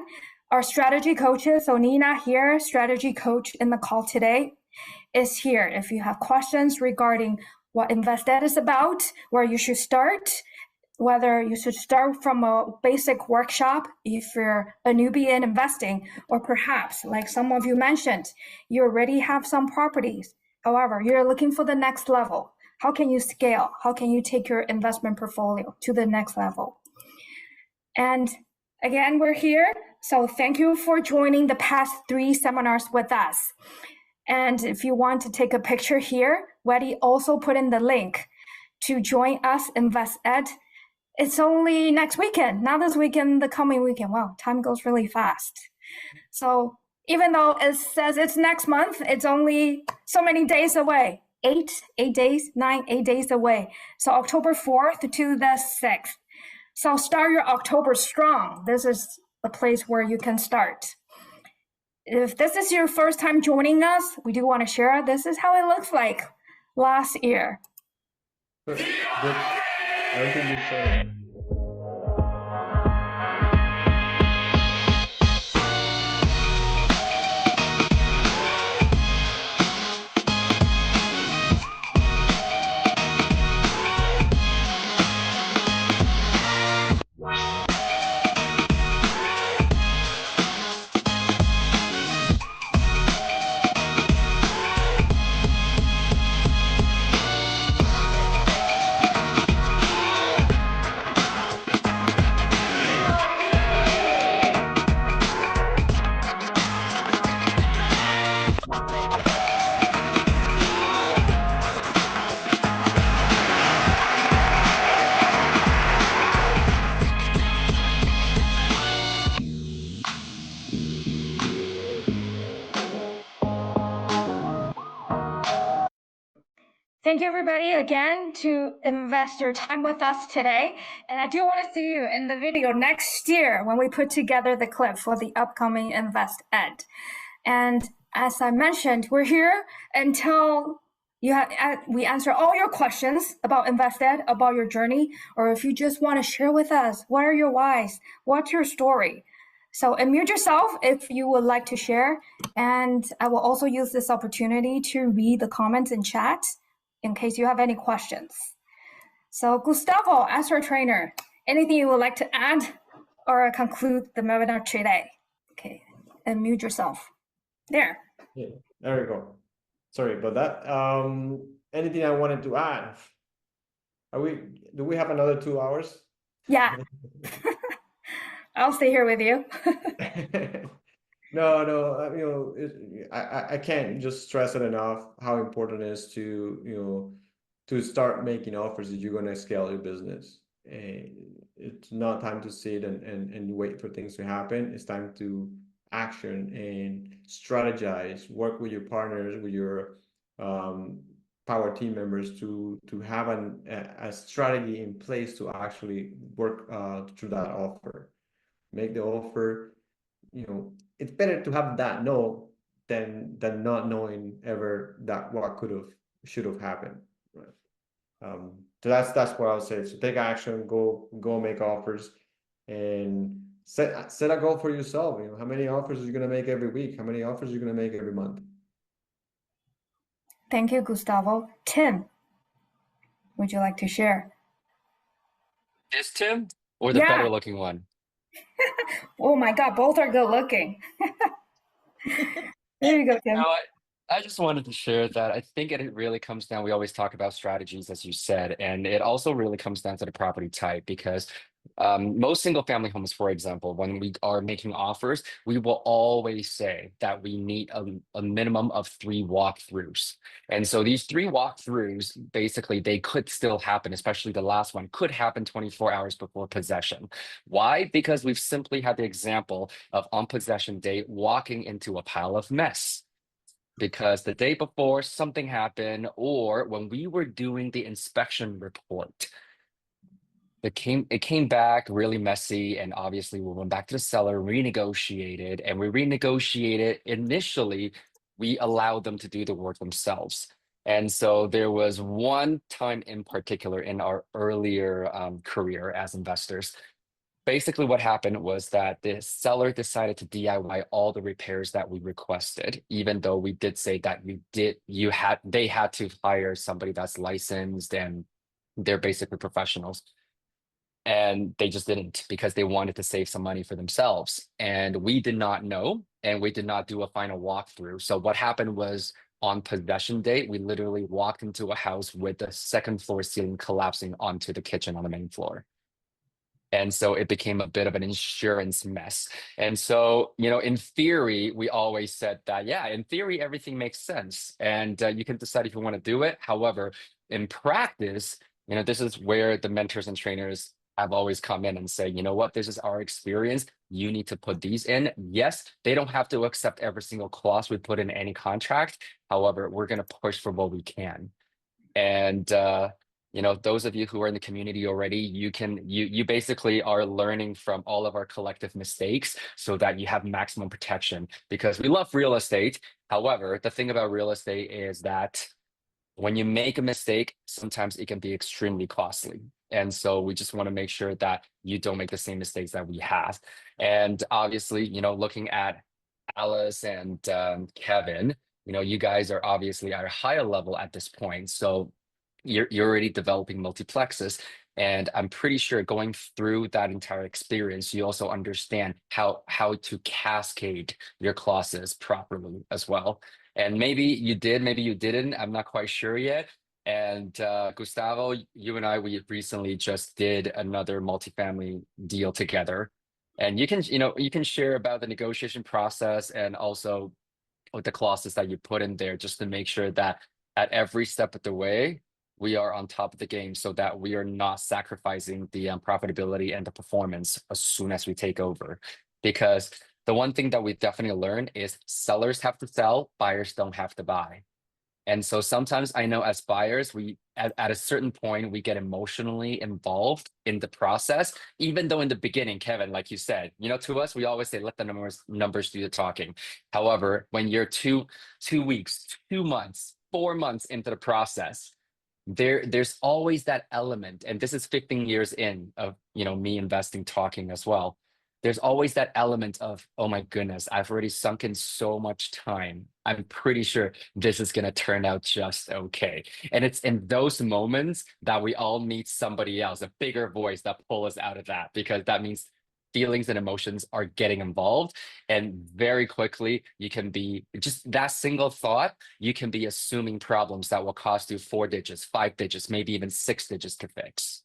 our strategy coaches, so Nina here, strategy coach in the call today, is here. If you have questions regarding what InvestEd is about, where you should start, whether you should start from a basic workshop if you're a newbie in investing, or perhaps, like some of you mentioned, you already have some properties. However, you're looking for the next level. How can you scale? How can you take your investment portfolio to the next level? And again, we're here. So thank you for joining the past 3 seminars with us. And if you want to take a picture here, Weddy also put in the link to join us InvestEd. It's only next weekend, not this weekend, the coming weekend. Wow, time goes really fast. So even though it says it's next month, it's only so many days away. 8 days away. So October 4th to the 6th. So start your October strong. This is a place where you can start. If this is your first time joining us, we do want to share this is how it looks like last year. But I don't think you said. Thank you, everybody, again, to invest your time with us today. And I do want to see you in the video next year when we put together the clip for the upcoming InvestEd. And as I mentioned, we're here until we answer all your questions about InvestEd, about your journey, or if you just want to share with us, what are your whys? What's your story? So unmute yourself if you would like to share. And I will also use this opportunity to read the comments in chat in case you have any questions. So Gustavo, as our trainer, anything you would like to add or conclude the webinar today? Okay, unmute yourself. There. Yeah, there we go. Sorry about that. Anything I wanted to add? Do we have another 2 hours? Yeah. I'll stay here with you. No, I can't just stress it enough how important it is to start making offers if you're going to scale your business. It's not time to sit and wait for things to happen. It's time to action and strategize, work with your partners, with your power team members to have a strategy in place to actually work through that offer. Make the offer. It's better to have that no than not knowing ever that what should have happened, right? So that's what I would say. So take action, go make offers, and set a goal for yourself. You know, how many offers are you gonna make every week? How many offers are you gonna make every month? Thank you, Gustavo. Tim, would you like to share? This Tim or the Yeah. better looking one? Oh my God, both are good looking. There you go, Tim. No, I just wanted to share that I think it really comes down, we always talk about strategies, as you said, and it also really comes down to the property type because most single family homes, for example, when we are making offers, we will always say that we need a minimum of 3 walkthroughs. And so these 3 walkthroughs, basically, they could still happen, especially the last one could happen 24 hours before possession. Why? Because we've simply had the example of on possession day walking into a pile of mess. Because the day before something happened, or when we were doing the inspection report, it came back really messy, and obviously we went back to the seller, renegotiated, and we renegotiated. Initially, we allowed them to do the work themselves. And so there was one time in particular in our earlier career as investors. Basically, what happened was that the seller decided to DIY all the repairs that we requested, even though we did say that they had to hire somebody that's licensed and they're basically professionals. And they just didn't because they wanted to save some money for themselves. And we did not know, and we did not do a final walkthrough. So what happened was on possession day, we literally walked into a house with the second floor ceiling collapsing onto the kitchen on the main floor. And so it became a bit of an insurance mess. And so, you know, in theory, we always said that, yeah, in theory, everything makes sense. And you can decide if you want to do it. However, in practice, you know, this is where the mentors and trainers have always come in and say, you know what, this is our experience. You need to put these in. Yes, they don't have to accept every single clause we put in any contract. However, we're going to push for what we can. And, you know, those of you who are in the community already, you basically are learning from all of our collective mistakes so that you have maximum protection, because we love real estate. However, the thing about real estate is that when you make a mistake, sometimes it can be extremely costly. And so we just want to make sure that you don't make the same mistakes that we have. And obviously, you know, looking at Alice and Kevin, you know, you guys are obviously at a higher level at this point. So you're already developing multiplexes. And I'm pretty sure going through that entire experience, you also understand how to cascade your clauses properly as well. And maybe you did, maybe you didn't. I'm not quite sure yet. And Gustavo, you and I, we recently just did another multifamily deal together. And you can, you know, you can share about the negotiation process and also with the clauses that you put in there, just to make sure that at every step of the way, we are on top of the game so that we are not sacrificing the profitability and the performance as soon as we take over. Because the one thing that we definitely learned is sellers have to sell, buyers don't have to buy. And so sometimes I know as buyers, we at a certain point, we get emotionally involved in the process, even though in the beginning, Kevin, like you said, you know, to us, we always say, let the numbers do the talking. However, when you're two weeks, 2 months, 4 months into the process, there's always that element, and this is 15 years in of, you know, me investing, talking as well. There's always that element of, oh my goodness, I've already sunk in so much time. I'm pretty sure this is going to turn out just okay. And it's in those moments that we all meet somebody else, a bigger voice that pull us out of that, because that means feelings and emotions are getting involved. And very quickly, you can be just that single thought, you can be assuming problems that will cost you 4 digits, 5 digits, maybe even 6 digits to fix.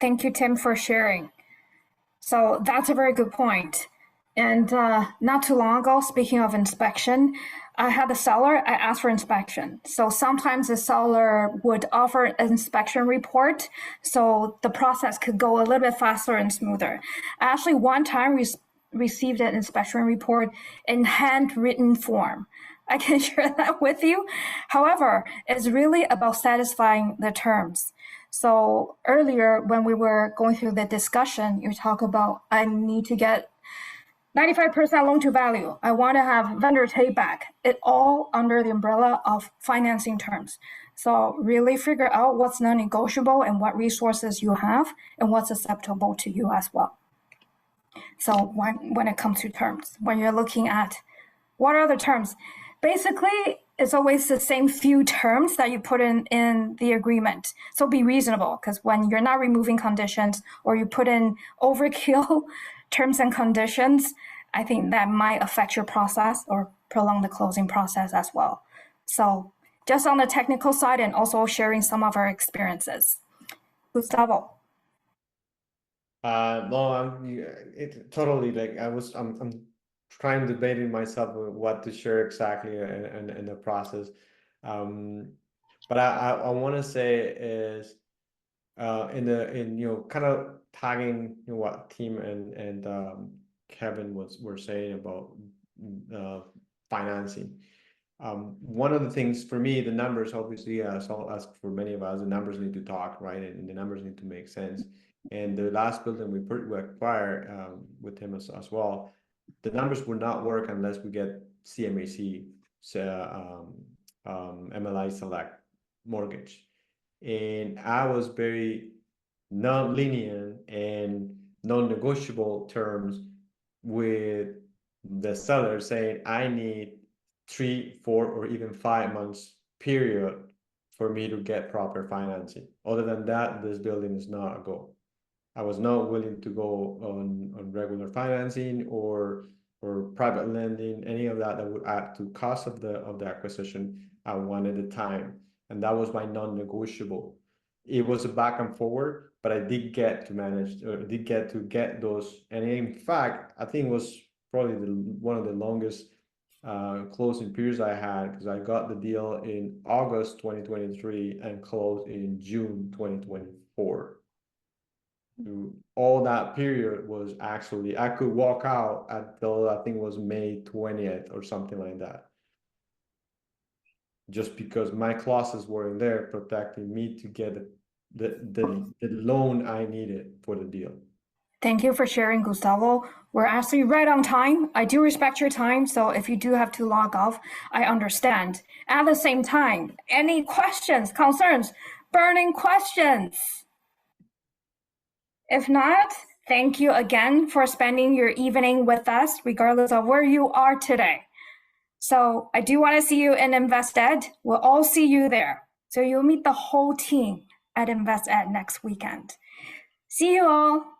Thank you, Tim, for sharing. So that's a very good point. And not too long ago, speaking of inspection, I had a seller, I asked for inspection. So sometimes the seller would offer an inspection report so the process could go a little bit faster and smoother. I actually one time received an inspection report in handwritten form. I can share that with you. However, it's really about satisfying the terms. So earlier when we were going through the discussion, you talk about I need to get 95% loan to value. I want to have vendor take back. It all under the umbrella of financing terms. So really figure out what's non-negotiable and what resources you have and what's acceptable to you as well. So when it comes to terms, when you're looking at what are the terms, basically it's always the same few terms that you put in the agreement. So be reasonable, because when you're not removing conditions or you put in overkill terms and conditions, I think that might affect your process or prolong the closing process as well. So just on the technical side and also sharing some of our experiences. Gustavo. No, it totally like I'm trying debating myself with what to share exactly in the process. But I want to say is in kind of tagging what Tim and Kevin were saying about financing. One of the things for me, the numbers obviously, as for many of us, the numbers need to talk, right? And the numbers need to make sense. And the last building we acquired with him as well, the numbers would not work unless we get CMHC, MLI Select mortgage. And I was very non-linear and non-negotiable terms with the seller saying I need 3, 4, or even 5 months period for me to get proper financing. Other than that, this building is not a go. I was not willing to go on regular financing or private lending, any of that would add to cost of the acquisition. I wanted the time, and that was my non-negotiable. It was a back and forward, but I did get to manage, or did get to get those. And in fact, I think it was probably one of the longest closing periods I had, because I got the deal in August 2023 and closed in June 2024. All that period was actually, I could walk out until I think it was May 20th or something like that. Just because my clauses were in there protecting me to get the loan I needed for the deal. Thank you for sharing, Gustavo. We're actually right on time. I do respect your time, so if you do have to log off, I understand. At the same time, any questions, concerns, burning questions? If not, thank you again for spending your evening with us, regardless of where you are today. So I do want to see you in InvestEd. We'll all see you there. So you'll meet the whole team at InvestEd next weekend. See you all.